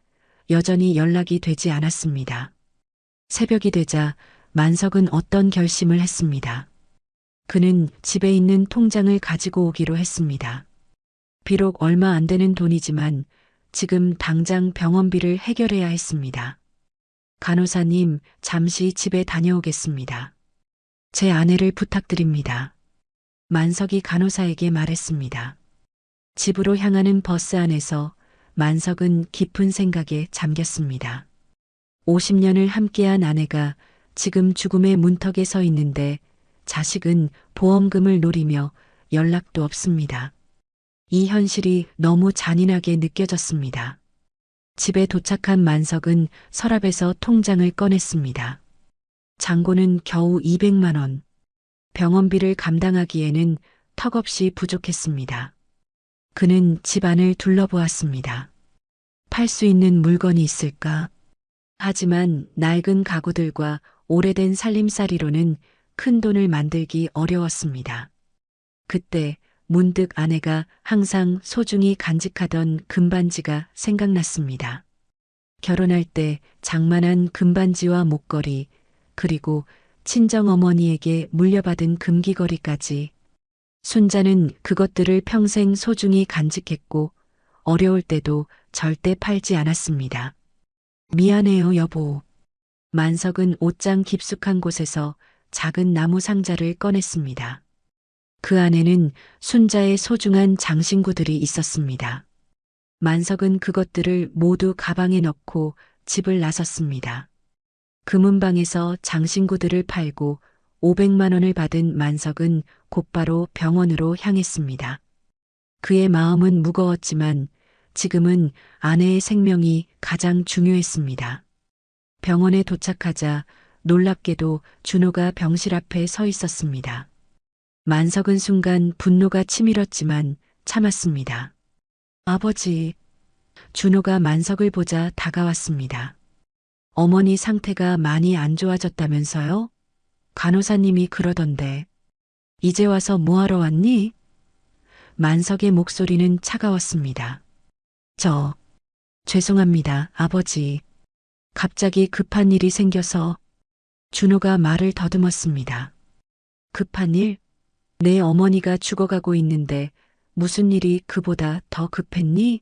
여전히 연락이 되지 않았습니다. 새벽이 되자 만석은 어떤 결심을 했습니다. 그는 집에 있는 통장을 가지고 오기로 했습니다. 비록 얼마 안 되는 돈이지만 지금 당장 병원비를 해결해야 했습니다. 간호사님, 잠시 집에 다녀오겠습니다. 제 아내를 부탁드립니다. 만석이 간호사에게 말했습니다. 집으로 향하는 버스 안에서 만석은 깊은 생각에 잠겼습니다. 50년을 함께한 아내가 지금 죽음의 문턱에 서 있는데 자식은 보험금을 노리며 연락도 없습니다. 이 현실이 너무 잔인하게 느껴졌습니다. 집에 도착한 만석은 서랍에서 통장을 꺼냈습니다. 잔고는 겨우 200만 원. 병원비를 감당하기에는 턱없이 부족했습니다. 그는 집안을 둘러보았습니다. 팔 수 있는 물건이 있을까? 하지만 낡은 가구들과 오래된 살림살이로는 큰 돈을 만들기 어려웠습니다. 그때 문득 아내가 항상 소중히 간직하던 금반지가 생각났습니다. 결혼할 때 장만한 금반지와 목걸이, 그리고 친정어머니에게 물려받은 금귀걸이까지. 순자는 그것들을 평생 소중히 간직했고 어려울 때도 절대 팔지 않았습니다. 미안해요, 여보. 만석은 옷장 깊숙한 곳에서 작은 나무 상자를 꺼냈습니다. 그 안에는 순자의 소중한 장신구들이 있었습니다. 만석은 그것들을 모두 가방에 넣고 집을 나섰습니다. 금은방에서 장신구들을 팔고 500만 원을 받은 만석은 곧바로 병원으로 향했습니다. 그의 마음은 무거웠지만 지금은 아내의 생명이 가장 중요했습니다. 병원에 도착하자 놀랍게도 준호가 병실 앞에 서 있었습니다. 만석은 순간 분노가 치밀었지만 참았습니다. 아버지. 준호가 만석을 보자 다가왔습니다. 어머니 상태가 많이 안 좋아졌다면서요? 간호사님이 그러던데. 이제 와서 뭐하러 왔니? 만석의 목소리는 차가웠습니다. 죄송합니다, 아버지. 갑자기 급한 일이 생겨서. 준호가 말을 더듬었습니다. 급한 일? 내 어머니가 죽어가고 있는데 무슨 일이 그보다 더 급했니?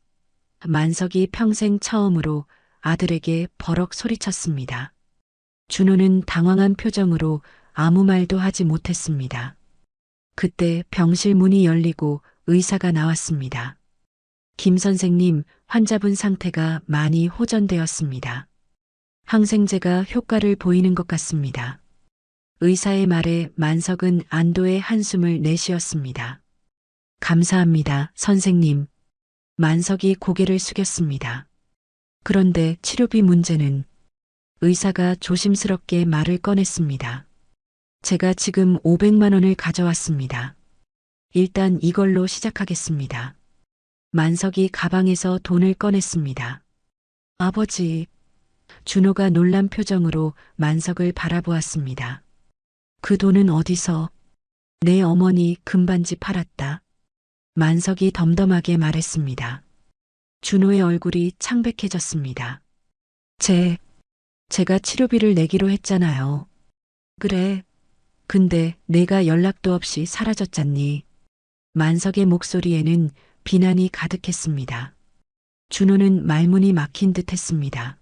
만석이 평생 처음으로 아들에게 버럭 소리쳤습니다. 준호는 당황한 표정으로 아무 말도 하지 못했습니다. 그때 병실 문이 열리고 의사가 나왔습니다. 김 선생님, 환자분 상태가 많이 호전되었습니다. 항생제가 효과를 보이는 것 같습니다. 의사의 말에 만석은 안도의 한숨을 내쉬었습니다. 감사합니다, 선생님. 만석이 고개를 숙였습니다. 그런데 치료비 문제는 의사가 조심스럽게 말을 꺼냈습니다. 제가 지금 500만 원을 가져왔습니다. 일단 이걸로 시작하겠습니다. 만석이 가방에서 돈을 꺼냈습니다. 아버지, 준호가 놀란 표정으로 만석을 바라보았습니다. 그 돈은 어디서? 내 어머니 금반지 팔았다. 만석이 덤덤하게 말했습니다. 준호의 얼굴이 창백해졌습니다. 제가 치료비를 내기로 했잖아요. 그래. 근데 내가 연락도 없이 사라졌잖니. 만석의 목소리에는 비난이 가득했습니다. 준호는 말문이 막힌 듯 했습니다.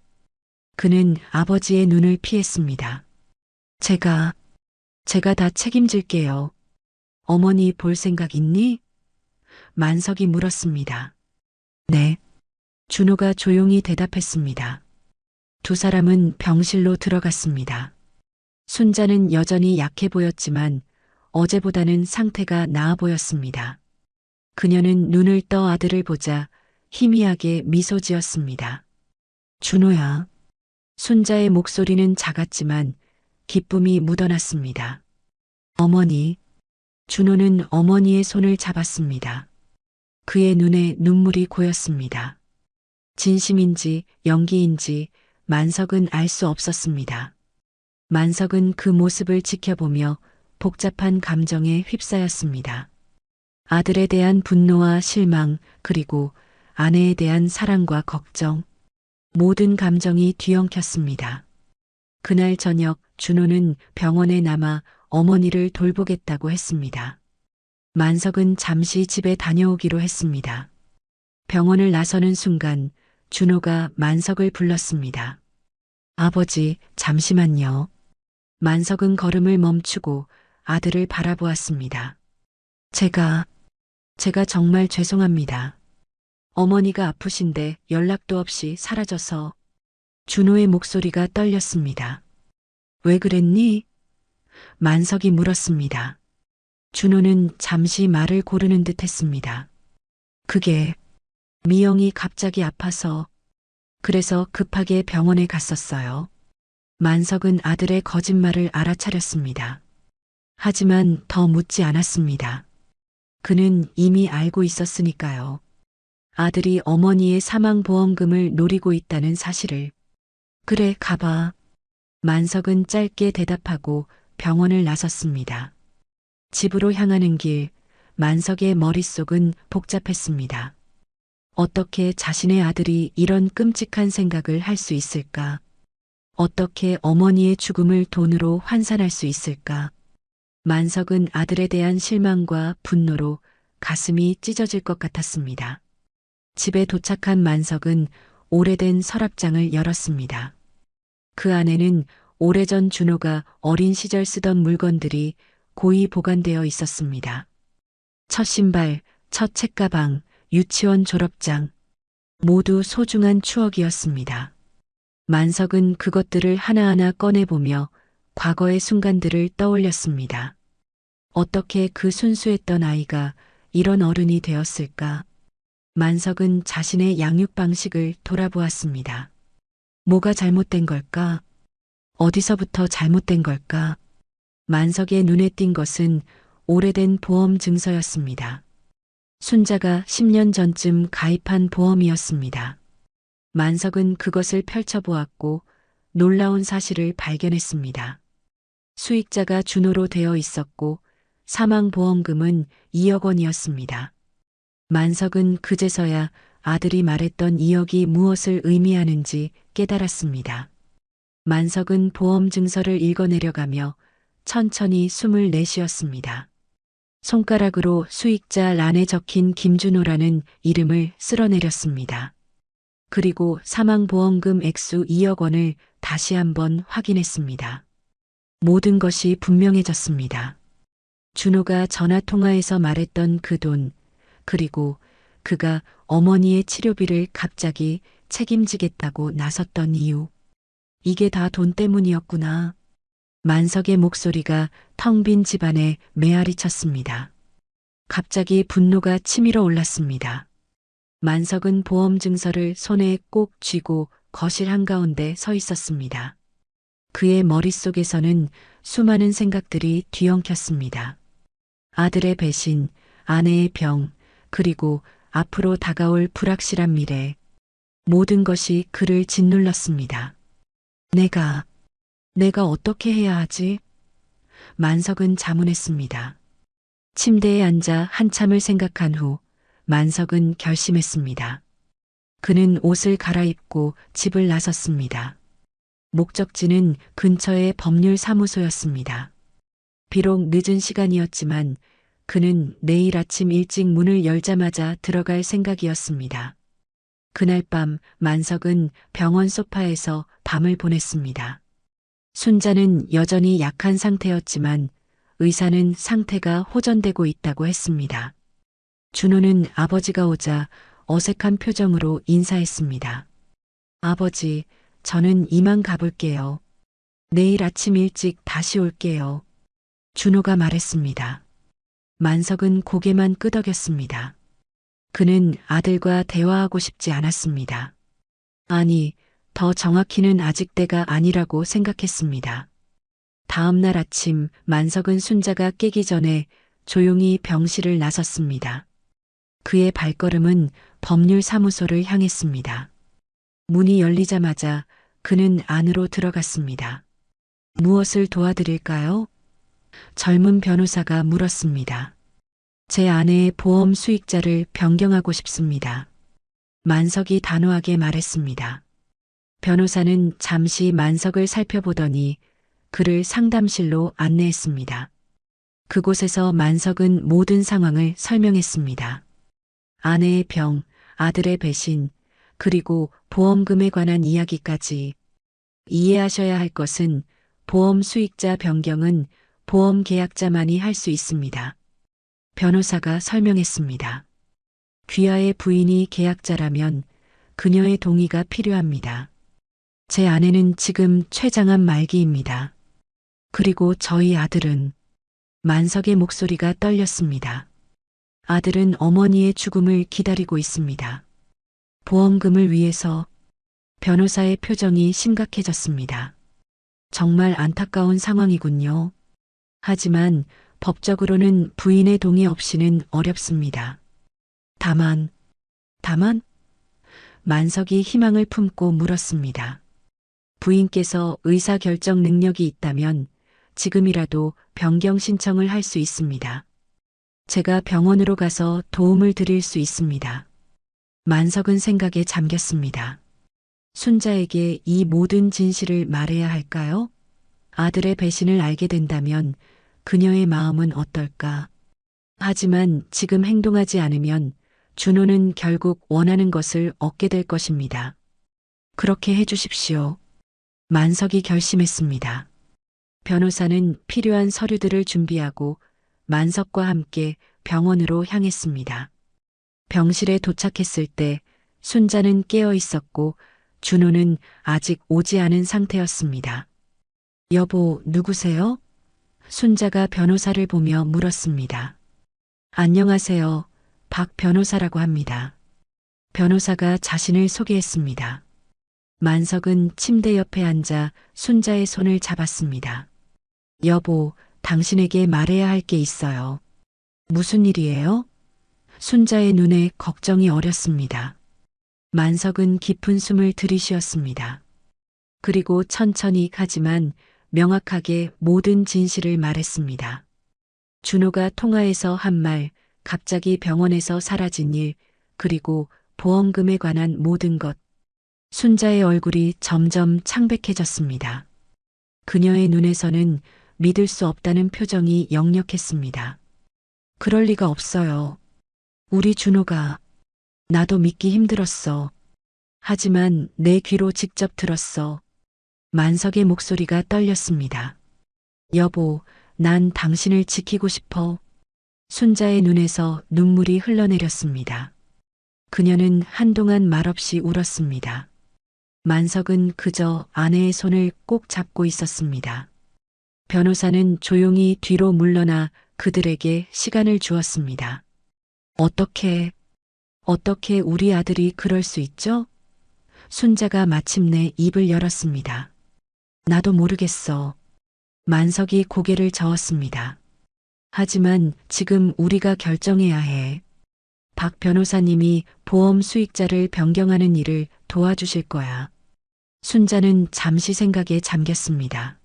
그는 아버지의 눈을 피했습니다. 제가 다 책임질게요. 어머니 볼 생각 있니? 만석이 물었습니다. 네. 준호가 조용히 대답했습니다. 두 사람은 병실로 들어갔습니다. 순자는 여전히 약해 보였지만 어제보다는 상태가 나아 보였습니다. 그녀는 눈을 떠 아들을 보자 희미하게 미소 지었습니다. 준호야. 순자의 목소리는 작았지만 기쁨이 묻어났습니다. 어머니. 준호는 어머니의 손을 잡았습니다. 그의 눈에 눈물이 고였습니다. 진심인지 연기인지 만석은 알 수 없었습니다. 만석은 그 모습을 지켜보며 복잡한 감정에 휩싸였습니다. 아들에 대한 분노와 실망, 그리고 아내에 대한 사랑과 걱정, 모든 감정이 뒤엉켰습니다. 그날 저녁 준호는 병원에 남아 어머니를 돌보겠다고 했습니다. 만석은 잠시 집에 다녀오기로 했습니다. 병원을 나서는 순간 준호가 만석을 불렀습니다. 아버지, 잠시만요. 만석은 걸음을 멈추고 아들을 바라보았습니다. 제가 정말 죄송합니다. 어머니가 아프신데 연락도 없이 사라져서. 준호의 목소리가 떨렸습니다. 왜 그랬니? 만석이 물었습니다. 준호는 잠시 말을 고르는 듯 했습니다. 그게 미영이 갑자기 아파서 그래서 급하게 병원에 갔었어요. 만석은 아들의 거짓말을 알아차렸습니다. 하지만 더 묻지 않았습니다. 그는 이미 알고 있었으니까요. 아들이 어머니의 사망보험금을 노리고 있다는 사실을. 그래, 가봐. 만석은 짧게 대답하고 병원을 나섰습니다. 집으로 향하는 길, 만석의 머릿속은 복잡했습니다. 어떻게 자신의 아들이 이런 끔찍한 생각을 할 수 있을까? 어떻게 어머니의 죽음을 돈으로 환산할 수 있을까? 만석은 아들에 대한 실망과 분노로 가슴이 찢어질 것 같았습니다. 집에 도착한 만석은 오래된 서랍장을 열었습니다. 그 안에는 오래전 준호가 어린 시절 쓰던 물건들이 고이 보관되어 있었습니다. 첫 신발, 첫 책가방, 유치원 졸업장, 모두 소중한 추억이었습니다. 만석은 그것들을 하나하나 꺼내보며 과거의 순간들을 떠올렸습니다. 어떻게 그 순수했던 아이가 이런 어른이 되었을까? 만석은 자신의 양육 방식을 돌아보았습니다. 뭐가 잘못된 걸까? 어디서부터 잘못된 걸까? 만석의 눈에 띈 것은 오래된 보험 증서였습니다. 순자가 10년 전쯤 가입한 보험이었습니다. 만석은 그것을 펼쳐보았고 놀라운 사실을 발견했습니다. 수익자가 준호로 되어 있었고 사망보험금은 2억 원이었습니다. 만석은 그제서야 아들이 말했던 2억이 무엇을 의미하는지 깨달았습니다. 만석은 보험 증서를 읽어내려가며 천천히 숨을 내쉬었습니다. 손가락으로 수익자 란에 적힌 김준호라는 이름을 쓸어내렸습니다. 그리고 사망보험금 액수 2억 원을 다시 한번 확인했습니다. 모든 것이 분명해졌습니다. 준호가 전화통화에서 말했던 그 돈, 그리고 그가 어머니의 치료비를 갑자기 책임지겠다고 나섰던 이유. 이게 다 돈 때문이었구나. 만석의 목소리가 텅 빈 집안에 메아리 쳤습니다. 갑자기 분노가 치밀어 올랐습니다. 만석은 보험 증서를 손에 꼭 쥐고 거실 한가운데 서 있었습니다. 그의 머릿속에서는 수많은 생각들이 뒤엉켰습니다. 아들의 배신, 아내의 병, 그리고 앞으로 다가올 불확실한 미래. 모든 것이 그를 짓눌렀습니다. 내가 어떻게 해야 하지? 만석은 자문했습니다. 침대에 앉아 한참을 생각한 후 만석은 결심했습니다. 그는 옷을 갈아입고 집을 나섰습니다. 목적지는 근처의 법률사무소였습니다. 비록 늦은 시간이었지만 그는 내일 아침 일찍 문을 열자마자 들어갈 생각이었습니다. 그날 밤 만석은 병원 소파에서 밤을 보냈습니다. 순자는 여전히 약한 상태였지만 의사는 상태가 호전되고 있다고 했습니다. 준호는 아버지가 오자 어색한 표정으로 인사했습니다. 아버지, 저는 이만 가볼게요. 내일 아침 일찍 다시 올게요. 준호가 말했습니다. 만석은 고개만 끄덕였습니다. 그는 아들과 대화하고 싶지 않았습니다. 아니, 더 정확히는 아직 때가 아니라고 생각했습니다. 다음 날 아침 만석은 순자가 깨기 전에 조용히 병실을 나섰습니다. 그의 발걸음은 법률사무소를 향했습니다. 문이 열리자마자 그는 안으로 들어갔습니다. 무엇을 도와드릴까요? 젊은 변호사가 물었습니다. 제 아내의 보험 수익자를 변경하고 싶습니다. 만석이 단호하게 말했습니다. 변호사는 잠시 만석을 살펴보더니 그를 상담실로 안내했습니다. 그곳에서 만석은 모든 상황을 설명했습니다. 아내의 병, 아들의 배신, 그리고 보험금에 관한 이야기까지. 이해하셔야 할 것은 보험 수익자 변경은 보험 계약자만이 할 수 있습니다. 변호사가 설명했습니다. 귀하의 부인이 계약자라면 그녀의 동의가 필요합니다. 제 아내는 지금 췌장암 말기입니다. 그리고 저희 아들은. 만석의 목소리가 떨렸습니다. 아들은 어머니의 죽음을 기다리고 있습니다. 보험금을 위해서. 변호사의 표정이 심각해졌습니다. 정말 안타까운 상황이군요. 하지만 법적으로는 부인의 동의 없이는 어렵습니다. 다만? 만석이 희망을 품고 물었습니다. 부인께서 의사결정 능력이 있다면 지금이라도 변경 신청을 할 수 있습니다. 제가 병원으로 가서 도움을 드릴 수 있습니다. 만석은 생각에 잠겼습니다. 순자에게 이 모든 진실을 말해야 할까요? 아들의 배신을 알게 된다면 그녀의 마음은 어떨까? 하지만 지금 행동하지 않으면 준호는 결국 원하는 것을 얻게 될 것입니다. 그렇게 해주십시오. 만석이 결심했습니다. 변호사는 필요한 서류들을 준비하고 만석과 함께 병원으로 향했습니다. 병실에 도착했을 때 순자는 깨어 있었고 준호는 아직 오지 않은 상태였습니다. 여보, 누구세요? 순자가 변호사를 보며 물었습니다. 안녕하세요. 박 변호사라고 합니다. 변호사가 자신을 소개했습니다. 만석은 침대 옆에 앉아 순자의 손을 잡았습니다. 여보, 당신에게 말해야 할 게 있어요. 무슨 일이에요? 순자의 눈에 걱정이 어렸습니다. 만석은 깊은 숨을 들이쉬었습니다. 그리고 천천히 하지만 명확하게 모든 진실을 말했습니다. 준호가 통화에서 한 말, 갑자기 병원에서 사라진 일, 그리고 보험금에 관한 모든 것. 순자의 얼굴이 점점 창백해졌습니다. 그녀의 눈에서는 믿을 수 없다는 표정이 역력했습니다. 그럴 리가 없어요. 우리 준호가. 나도 믿기 힘들었어. 하지만 내 귀로 직접 들었어. 만석의 목소리가 떨렸습니다. 여보, 난 당신을 지키고 싶어. 순자의 눈에서 눈물이 흘러내렸습니다. 그녀는 한동안 말없이 울었습니다. 만석은 그저 아내의 손을 꼭 잡고 있었습니다. 변호사는 조용히 뒤로 물러나 그들에게 시간을 주었습니다. 어떻게 우리 아들이 그럴 수 있죠? 순자가 마침내 입을 열었습니다. 나도 모르겠어. 만석이 고개를 저었습니다. 하지만 지금 우리가 결정해야 해. 박 변호사님이 보험 수익자를 변경하는 일을 도와주실 거야. 순자는 잠시 생각에 잠겼습니다.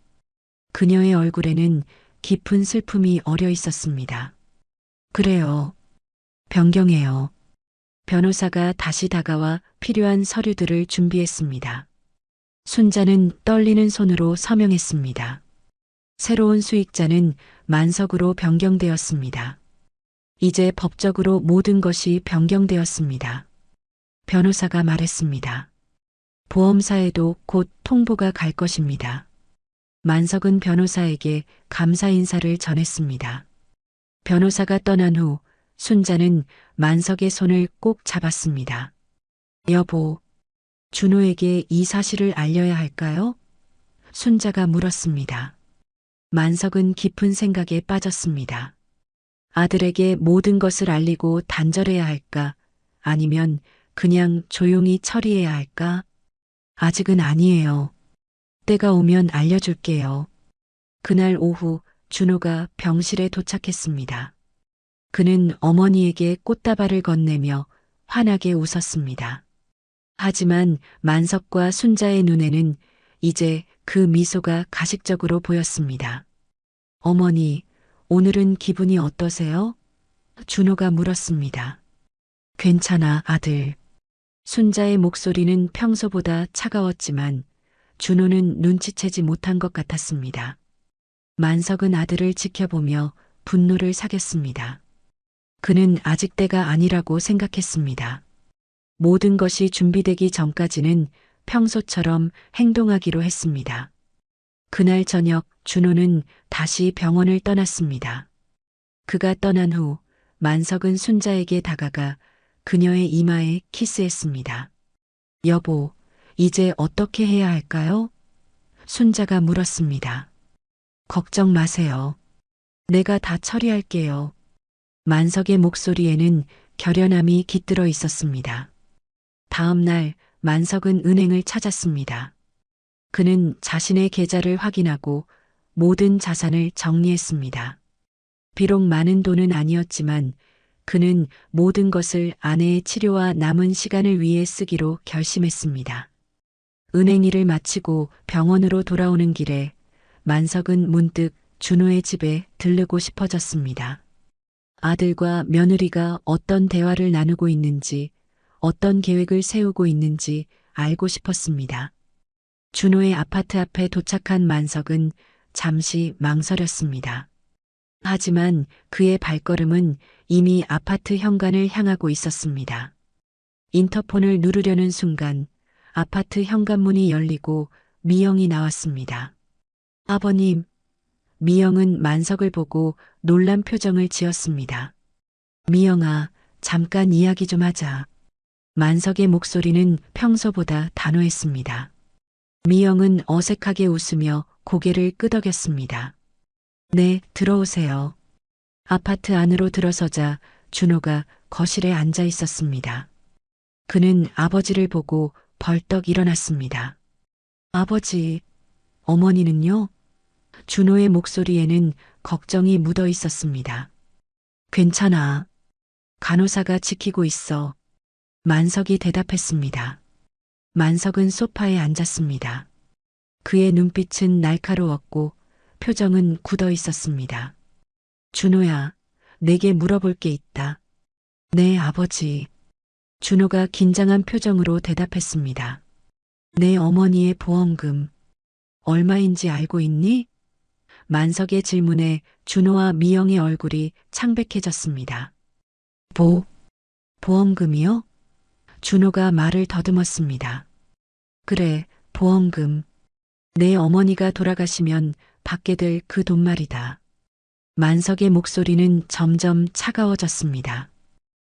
그녀의 얼굴에는 깊은 슬픔이 어려 있었습니다. 그래요. 변경해요. 변호사가 다시 다가와 필요한 서류들을 준비했습니다. 순자는 떨리는 손으로 서명했습니다. 새로운 수익자는 만석으로 변경되었습니다. 이제 법적으로 모든 것이 변경되었습니다. 변호사가 말했습니다. 보험사에도 곧 통보가 갈 것입니다. 만석은 변호사에게 감사 인사를 전했습니다. 변호사가 떠난 후 순자는 만석의 손을 꼭 잡았습니다. 여보, 준호에게 이 사실을 알려야 할까요? 순자가 물었습니다. 만석은 깊은 생각에 빠졌습니다. 아들에게 모든 것을 알리고 단절해야 할까? 아니면 그냥 조용히 처리해야 할까? 아직은 아니에요. 때가 오면 알려줄게요. 그날 오후 준호가 병실에 도착했습니다. 그는 어머니에게 꽃다발을 건네며 환하게 웃었습니다. 하지만 만석과 순자의 눈에는 이제 그 미소가 가식적으로 보였습니다. 어머니, 오늘은 기분이 어떠세요? 준호가 물었습니다. 괜찮아, 아들. 순자의 목소리는 평소보다 차가웠지만 준호는 눈치채지 못한 것 같았습니다. 만석은 아들을 지켜보며 분노를 사겼습니다. 그는 아직 때가 아니라고 생각했습니다. 모든 것이 준비되기 전까지는 평소처럼 행동하기로 했습니다. 그날 저녁 준호는 다시 병원을 떠났습니다. 그가 떠난 후 만석은 순자에게 다가가 그녀의 이마에 키스했습니다. 여보, 이제 어떻게 해야 할까요? 순자가 물었습니다. 걱정 마세요. 내가 다 처리할게요. 만석의 목소리에는 결연함이 깃들어 있었습니다. 다음 날 만석은 은행을 찾았습니다. 그는 자신의 계좌를 확인하고 모든 자산을 정리했습니다. 비록 많은 돈은 아니었지만 그는 모든 것을 아내의 치료와 남은 시간을 위해 쓰기로 결심했습니다. 은행 일을 마치고 병원으로 돌아오는 길에 만석은 문득 준호의 집에 들르고 싶어졌습니다. 아들과 며느리가 어떤 대화를 나누고 있는지, 어떤 계획을 세우고 있는지 알고 싶었습니다. 준호의 아파트 앞에 도착한 만석은 잠시 망설였습니다. 하지만 그의 발걸음은 이미 아파트 현관을 향하고 있었습니다. 인터폰을 누르려는 순간 아파트 현관문이 열리고 미영이 나왔습니다. 아버님, 미영은 만석을 보고 놀란 표정을 지었습니다. 미영아, 잠깐 이야기 좀 하자. 만석의 목소리는 평소보다 단호했습니다. 미영은 어색하게 웃으며 고개를 끄덕였습니다. 네, 들어오세요. 아파트 안으로 들어서자 준호가 거실에 앉아 있었습니다. 그는 아버지를 보고 벌떡 일어났습니다. 아버지, 어머니는요? 준호의 목소리에는 걱정이 묻어 있었습니다. 괜찮아. 간호사가 지키고 있어. 만석이 대답했습니다. 만석은 소파에 앉았습니다. 그의 눈빛은 날카로웠고 표정은 굳어 있었습니다. 준호야, 내게 물어볼 게 있다. 네, 아버지. 준호가 긴장한 표정으로 대답했습니다. 내 어머니의 보험금, 얼마인지 알고 있니? 만석의 질문에 준호와 미영의 얼굴이 창백해졌습니다. 보험금이요? 준호가 말을 더듬었습니다. 그래, 보험금. 내 어머니가 돌아가시면 받게 될 그 돈 말이다. 만석의 목소리는 점점 차가워졌습니다.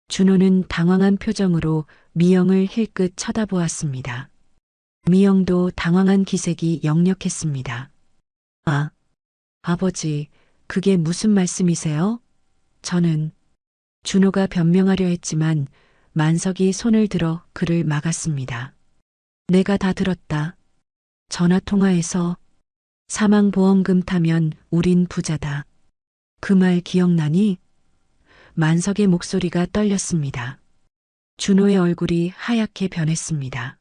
준호는 당황한 표정으로 미영을 힐끗 쳐다보았습니다. 미영도 당황한 기색이 역력했습니다. 아, 아버지, 그게 무슨 말씀이세요? 저는 준호가 변명하려 했지만 만석이 손을 들어 그를 막았습니다. 내가 다 들었다. 전화통화에서 사망보험금 타면 우린 부자다. 그 말 기억나니? 만석의 목소리가 떨렸습니다. 준호의 얼굴이 하얗게 변했습니다.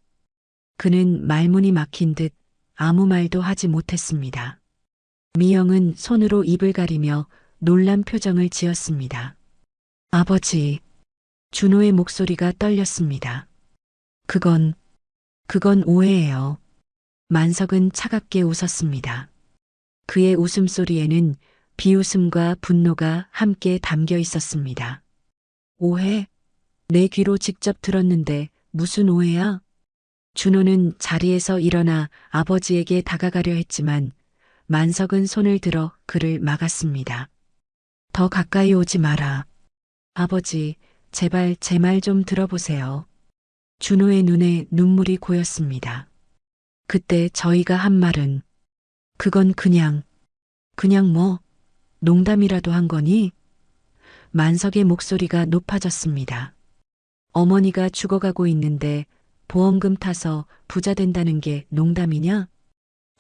그는 말문이 막힌 듯 아무 말도 하지 못했습니다. 미영은 손으로 입을 가리며 놀란 표정을 지었습니다. 아버지, 준호의 목소리가 떨렸습니다. 그건 오해예요. 만석은 차갑게 웃었습니다. 그의 웃음소리에는 비웃음과 분노가 함께 담겨 있었습니다. 오해? 내 귀로 직접 들었는데 무슨 오해야? 준호는 자리에서 일어나 아버지에게 다가가려 했지만 만석은 손을 들어 그를 막았습니다. 더 가까이 오지 마라. 아버지, 제발 제 말 좀 들어보세요. 준호의 눈에 눈물이 고였습니다. 그때 저희가 한 말은 그건 그냥 뭐 농담이라도 한 거니? 만석의 목소리가 높아졌습니다. 어머니가 죽어가고 있는데 보험금 타서 부자 된다는 게 농담이냐?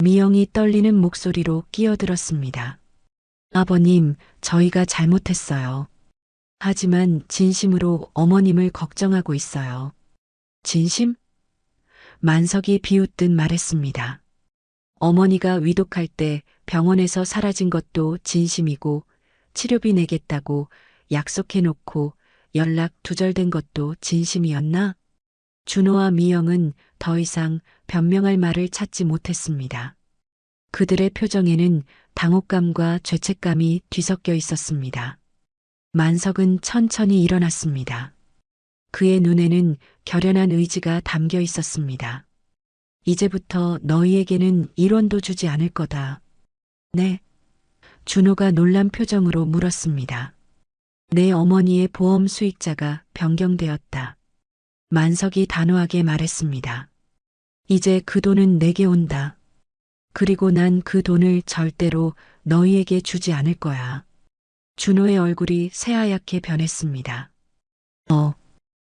미영이 떨리는 목소리로 끼어들었습니다. 아버님, 저희가 잘못했어요. 하지만 진심으로 어머님을 걱정하고 있어요. 진심? 만석이 비웃듯 말했습니다. 어머니가 위독할 때 병원에서 사라진 것도 진심이고 치료비 내겠다고 약속해놓고 연락 두절된 것도 진심이었나? 준호와 미영은 더 이상 변명할 말을 찾지 못했습니다. 그들의 표정에는 당혹감과 죄책감이 뒤섞여 있었습니다. 만석은 천천히 일어났습니다. 그의 눈에는 결연한 의지가 담겨 있었습니다. 이제부터 너희에게는 1원도 주지 않을 거다. 네? 준호가 놀란 표정으로 물었습니다. 내 어머니의 보험 수익자가 변경되었다. 만석이 단호하게 말했습니다. 이제 그 돈은 내게 온다. 그리고 난 그 돈을 절대로 너희에게 주지 않을 거야. 준호의 얼굴이 새하얗게 변했습니다.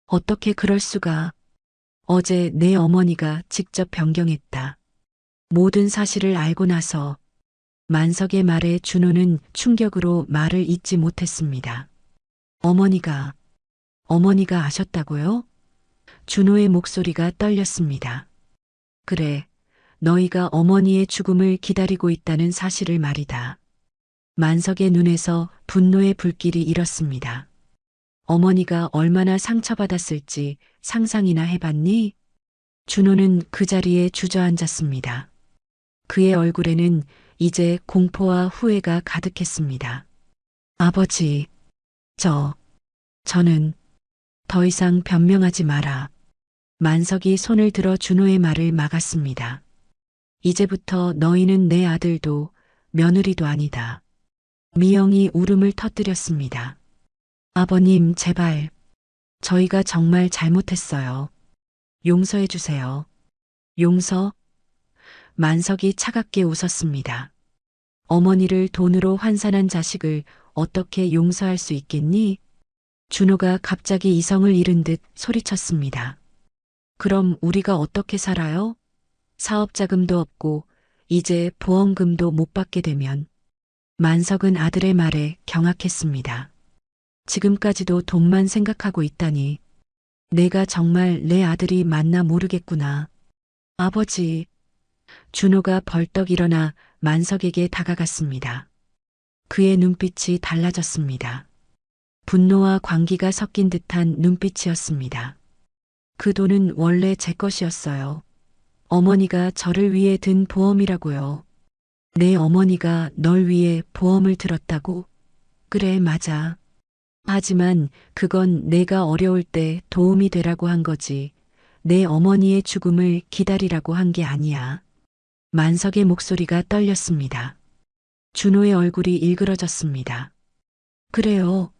어떻게 그럴 수가. 어제 내 어머니가 직접 변경했다. 모든 사실을 알고 나서 만석의 말에 준호는 충격으로 말을 잇지 못했습니다. 어머니가 아셨다고요? 준호의 목소리가 떨렸습니다. 그래, 너희가 어머니의 죽음을 기다리고 있다는 사실을 말이다. 만석의 눈에서 분노의 불길이 일었습니다. 어머니가 얼마나 상처받았을지 상상이나 해봤니? 준호는 그 자리에 주저앉았습니다. 그의 얼굴에는 이제 공포와 후회가 가득했습니다. 아버지, 저는 더 이상 변명하지 마라. 만석이 손을 들어 준호의 말을 막았습니다. 이제부터 너희는 내 아들도 며느리도 아니다. 미영이 울음을 터뜨렸습니다. 아버님, 제발. 저희가 정말 잘못했어요. 용서해 주세요. 용서? 만석이 차갑게 웃었습니다. 어머니를 돈으로 환산한 자식을 어떻게 용서할 수 있겠니? 준호가 갑자기 이성을 잃은 듯 소리쳤습니다. 그럼 우리가 어떻게 살아요? 사업 자금도 없고 이제 보험금도 못 받게 되면. 만석은 아들의 말에 경악했습니다. 지금까지도 돈만 생각하고 있다니. 내가 정말 내 아들이 맞나 모르겠구나. 아버지. 준호가 벌떡 일어나 만석에게 다가갔습니다. 그의 눈빛이 달라졌습니다. 분노와 광기가 섞인 듯한 눈빛이었습니다. 그 돈은 원래 제 것이었어요. 어머니가 저를 위해 든 보험이라고요. 내 어머니가 널 위해 보험을 들었다고? 그래, 맞아. 하지만 그건 내가 어려울 때 도움이 되라고 한 거지. 내 어머니의 죽음을 기다리라고 한 게 아니야. 만석의 목소리가 떨렸습니다. 준호의 얼굴이 일그러졌습니다. 그래요.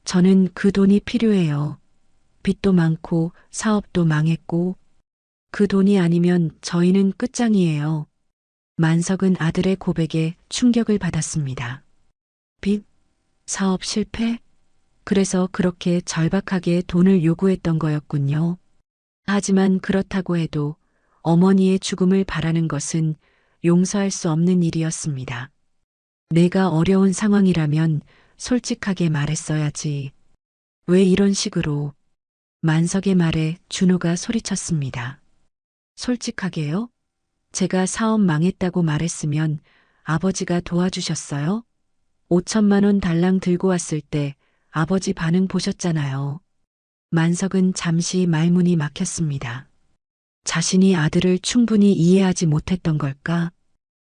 저는 그 돈이 필요해요. 빚도 많고 사업도 망했고 그 돈이 아니면 저희는 끝장이에요. 만석은 아들의 고백에 충격을 받았습니다. 빚? 사업 실패? 그래서 그렇게 절박하게 돈을 요구했던 거였군요. 하지만 그렇다고 해도 어머니의 죽음을 바라는 것은 용서할 수 없는 일이었습니다. 내가 어려운 상황이라면 솔직하게 말했어야지. 왜 이런 식으로? 만석의 말에 준호가 소리쳤습니다. 솔직하게요? 제가 사업 망했다고 말했으면 아버지가 도와주셨어요? 5천만 원 달랑 들고 왔을 때 아버지 반응 보셨잖아요. 만석은 잠시 말문이 막혔습니다. 자신이 아들을 충분히 이해하지 못했던 걸까?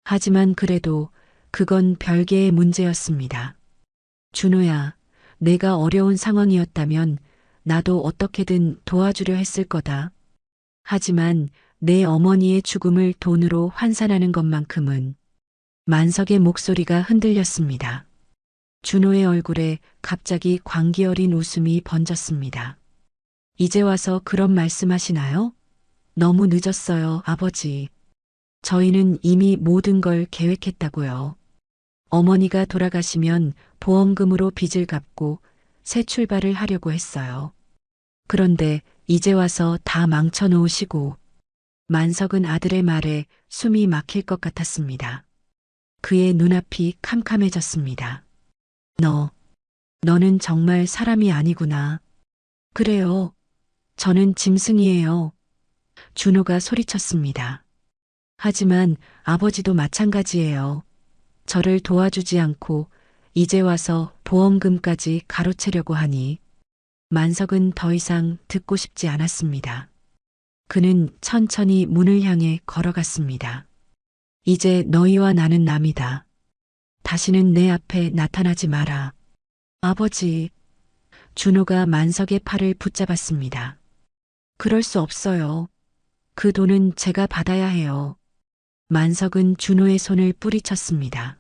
하지만 그래도 그건 별개의 문제였습니다. 준호야, 내가 어려운 상황이었다면 나도 어떻게든 도와주려 했을 거다. 하지만 내 어머니의 죽음을 돈으로 환산하는 것만큼은 만석의 목소리가 흔들렸습니다. 준호의 얼굴에 갑자기 광기 어린 웃음이 번졌습니다. 이제 와서 그런 말씀하시나요? 너무 늦었어요, 아버지. 저희는 이미 모든 걸 계획했다고요. 어머니가 돌아가시면 보험금으로 빚을 갚고 새 출발을 하려고 했어요. 그런데 이제 와서 다 망쳐놓으시고 만석은 아들의 말에 숨이 막힐 것 같았습니다. 그의 눈앞이 캄캄해졌습니다. 너는 정말 사람이 아니구나. 그래요. 저는 짐승이에요. 준호가 소리쳤습니다. 하지만 아버지도 마찬가지예요. 저를 도와주지 않고 이제 와서 보험금까지 가로채려고 하니 만석은 더 이상 듣고 싶지 않았습니다. 그는 천천히 문을 향해 걸어갔습니다. 이제 너희와 나는 남이다. 다시는 내 앞에 나타나지 마라. 아버지, 준호가 만석의 팔을 붙잡았습니다. 그럴 수 없어요. 그 돈은 제가 받아야 해요. 만석은 준호의 손을 뿌리쳤습니다.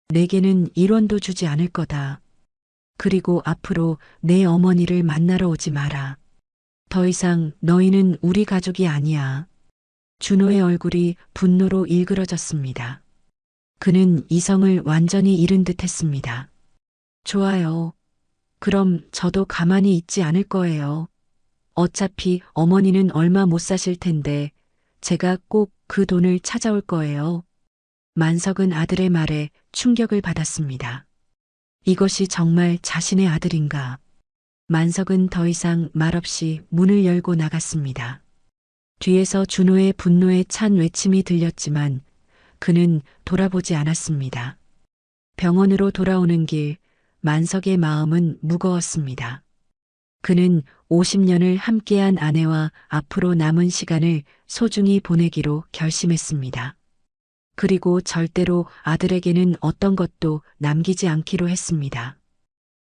내게는 1원도 주지 않을 거다. 그리고 앞으로 내 어머니를 만나러 오지 마라. 더 이상 너희는 우리 가족이 아니야. 준호의 얼굴이 분노로 일그러졌습니다. 그는 이성을 완전히 잃은 듯 했습니다. 좋아요. 그럼 저도 가만히 있지 않을 거예요. 어차피 어머니는 얼마 못 사실 텐데 제가 꼭 그 돈을 찾아올 거예요. 만석은 아들의 말에 충격을 받았습니다. 이것이 정말 자신의 아들인가? 만석은 더 이상 말없이 문을 열고 나갔습니다. 뒤에서 준호의 분노에 찬 외침이 들렸지만 그는 돌아보지 않았습니다. 병원으로 돌아오는 길 만석의 마음은 무거웠습니다. 그는 50년을 함께한 아내와 앞으로 남은 시간을 소중히 보내기로 결심했습니다. 그리고 절대로 아들에게는 어떤 것도 남기지 않기로 했습니다.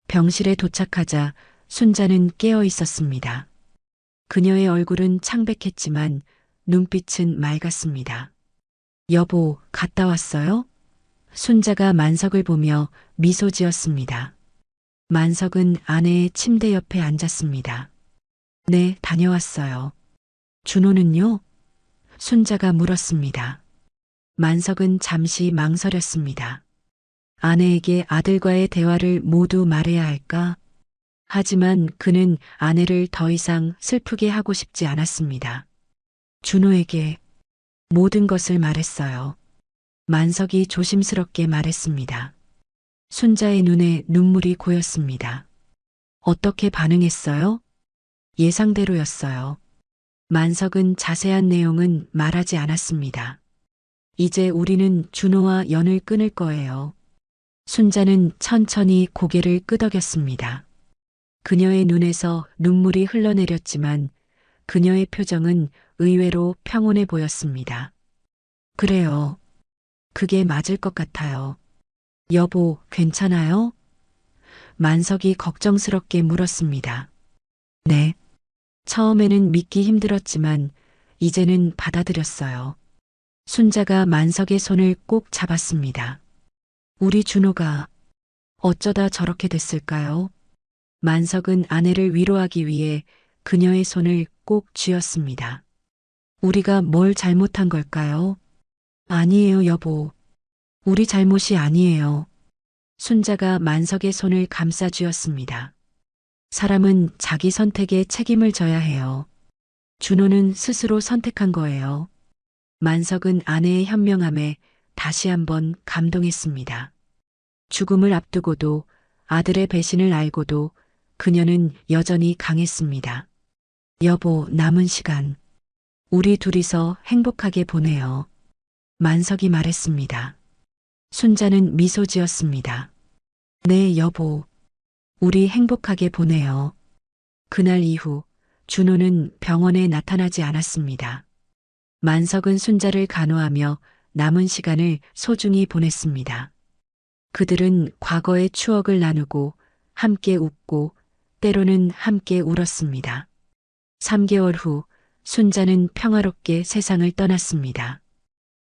병실에 도착하자 순자는 깨어 있었습니다. 그녀의 얼굴은 창백했지만 눈빛은 맑았습니다. 여보, 갔다 왔어요? 순자가 만석을 보며 미소 지었습니다. 만석은 아내의 침대 옆에 앉았습니다. 네, 다녀왔어요. 준호는요? 순자가 물었습니다. 만석은 잠시 망설였습니다. 아내에게 아들과의 대화를 모두 말해야 할까? 하지만 그는 아내를 더 이상 슬프게 하고 싶지 않았습니다. 준호에게 모든 것을 말했어요. 만석이 조심스럽게 말했습니다. 순자의 눈에 눈물이 고였습니다. 어떻게 반응했어요? 예상대로였어요. 만석은 자세한 내용은 말하지 않았습니다. 이제 우리는 준호와 연을 끊을 거예요. 순자는 천천히 고개를 끄덕였습니다. 그녀의 눈에서 눈물이 흘러내렸지만 그녀의 표정은 의외로 평온해 보였습니다. 그래요. 그게 맞을 것 같아요. 여보, 괜찮아요? 만석이 걱정스럽게 물었습니다. 네. 처음에는 믿기 힘들었지만 이제는 받아들였어요. 순자가 만석의 손을 꼭 잡았습니다. 우리 준호가 어쩌다 저렇게 됐을까요? 만석은 아내를 위로하기 위해 그녀의 손을 꼭 쥐었습니다. 우리가 뭘 잘못한 걸까요? 아니에요, 여보. 우리 잘못이 아니에요. 순자가 만석의 손을 감싸 쥐었습니다. 사람은 자기 선택에 책임을 져야 해요. 준호는 스스로 선택한 거예요. 만석은 아내의 현명함에 다시 한번 감동했습니다. 죽음을 앞두고도 아들의 배신을 알고도 그녀는 여전히 강했습니다. 여보, 남은 시간 우리 둘이서 행복하게 보내요. 만석이 말했습니다. 순자는 미소 지었습니다. 네, 여보. 우리 행복하게 보내요. 그날 이후 준호는 병원에 나타나지 않았습니다. 만석은 순자를 간호하며 남은 시간을 소중히 보냈습니다. 그들은 과거의 추억을 나누고 함께 웃고 때로는 함께 울었습니다. 3개월 후 순자는 평화롭게 세상을 떠났습니다.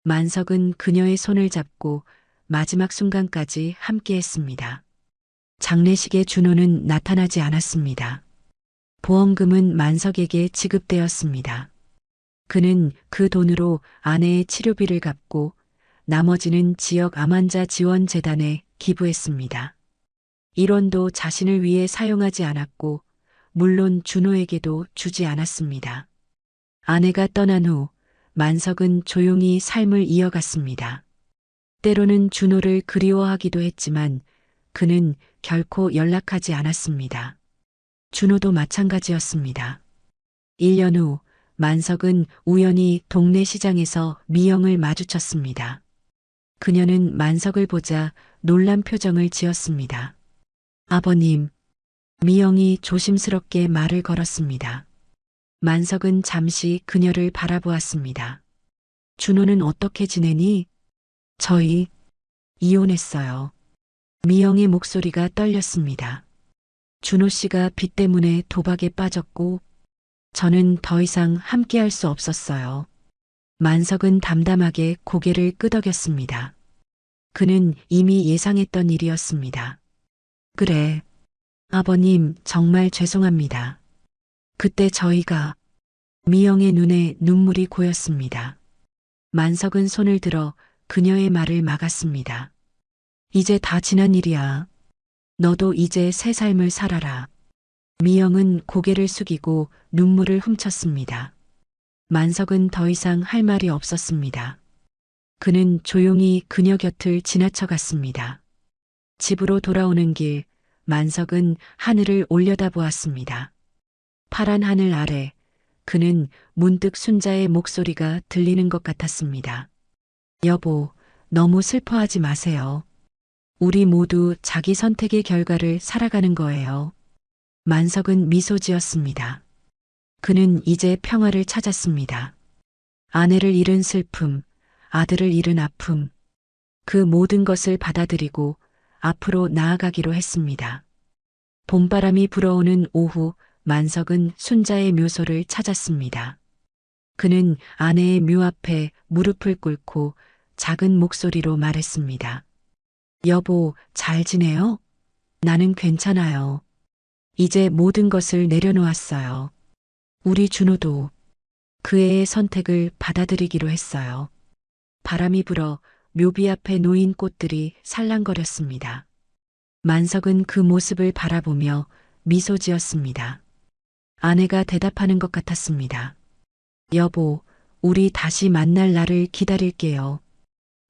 만석은 그녀의 손을 잡고 마지막 순간까지 함께했습니다. 장례식에 준호는 나타나지 않았습니다. 보험금은 만석에게 지급되었습니다. 그는 그 돈으로 아내의 치료비를 갚고 나머지는 지역 암환자 지원재단에 기부했습니다. 1원도 자신을 위해 사용하지 않았고 물론 준호에게도 주지 않았습니다. 아내가 떠난 후 만석은 조용히 삶을 이어갔습니다. 때로는 준호를 그리워하기도 했지만 그는 결코 연락하지 않았습니다. 준호도 마찬가지였습니다. 1년 후 만석은 우연히 동네 시장에서 미영을 마주쳤습니다. 그녀는 만석을 보자 놀란 표정을 지었습니다. 아버님, 미영이 조심스럽게 말을 걸었습니다. 만석은 잠시 그녀를 바라보았습니다. 준호는 어떻게 지내니? 저희 이혼했어요. 미영의 목소리가 떨렸습니다. 준호 씨가 빚 때문에 도박에 빠졌고 저는 더 이상 함께할 수 없었어요. 만석은 담담하게 고개를 끄덕였습니다. 그는 이미 예상했던 일이었습니다. 그래. 아버님, 정말 죄송합니다. 그때 저희가 미영의 눈에 눈물이 고였습니다. 만석은 손을 들어 그녀의 말을 막았습니다. 이제 다 지난 일이야. 너도 이제 새 삶을 살아라. 미영은 고개를 숙이고 눈물을 훔쳤습니다. 만석은 더 이상 할 말이 없었습니다. 그는 조용히 그녀 곁을 지나쳐 갔습니다. 집으로 돌아오는 길, 만석은 하늘을 올려다보았습니다. 파란 하늘 아래 그는 문득 순자의 목소리가 들리는 것 같았습니다. 여보, 너무 슬퍼하지 마세요. 우리 모두 자기 선택의 결과를 살아가는 거예요. 만석은 미소 지었습니다. 그는 이제 평화를 찾았습니다. 아내를 잃은 슬픔, 아들을 잃은 아픔, 그 모든 것을 받아들이고 앞으로 나아가기로 했습니다. 봄바람이 불어오는 오후, 만석은 순자의 묘소를 찾았습니다. 그는 아내의 묘 앞에 무릎을 꿇고 작은 목소리로 말했습니다. 여보, 잘 지내요? 나는 괜찮아요. 이제 모든 것을 내려놓았어요. 우리 준호도 그 애의 선택을 받아들이기로 했어요. 바람이 불어 묘비 앞에 놓인 꽃들이 살랑거렸습니다. 만석은 그 모습을 바라보며 미소 지었습니다. 아내가 대답하는 것 같았습니다. 여보, 우리 다시 만날 날을 기다릴게요.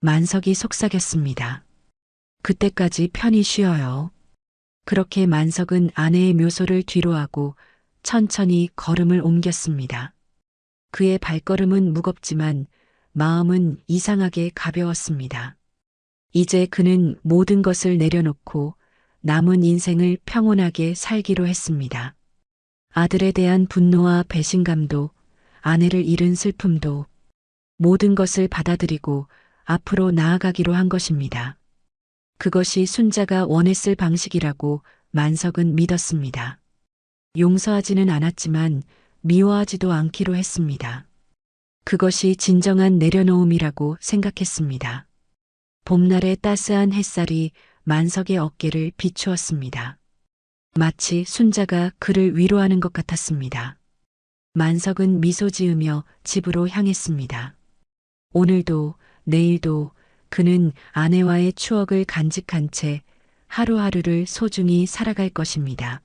만석이 속삭였습니다. 그때까지 편히 쉬어요. 그렇게 만석은 아내의 묘소를 뒤로하고 천천히 걸음을 옮겼습니다. 그의 발걸음은 무겁지만 마음은 이상하게 가벼웠습니다. 이제 그는 모든 것을 내려놓고 남은 인생을 평온하게 살기로 했습니다. 아들에 대한 분노와 배신감도, 아내를 잃은 슬픔도 모든 것을 받아들이고 앞으로 나아가기로 한 것입니다. 그것이 순자가 원했을 방식이라고 만석은 믿었습니다. 용서하지는 않았지만 미워하지도 않기로 했습니다. 그것이 진정한 내려놓음이라고 생각했습니다. 봄날의 따스한 햇살이 만석의 어깨를 비추었습니다. 마치 순자가 그를 위로하는 것 같았습니다. 만석은 미소 지으며 집으로 향했습니다. 오늘도 내일도 그는 아내와의 추억을 간직한 채 하루하루를 소중히 살아갈 것입니다.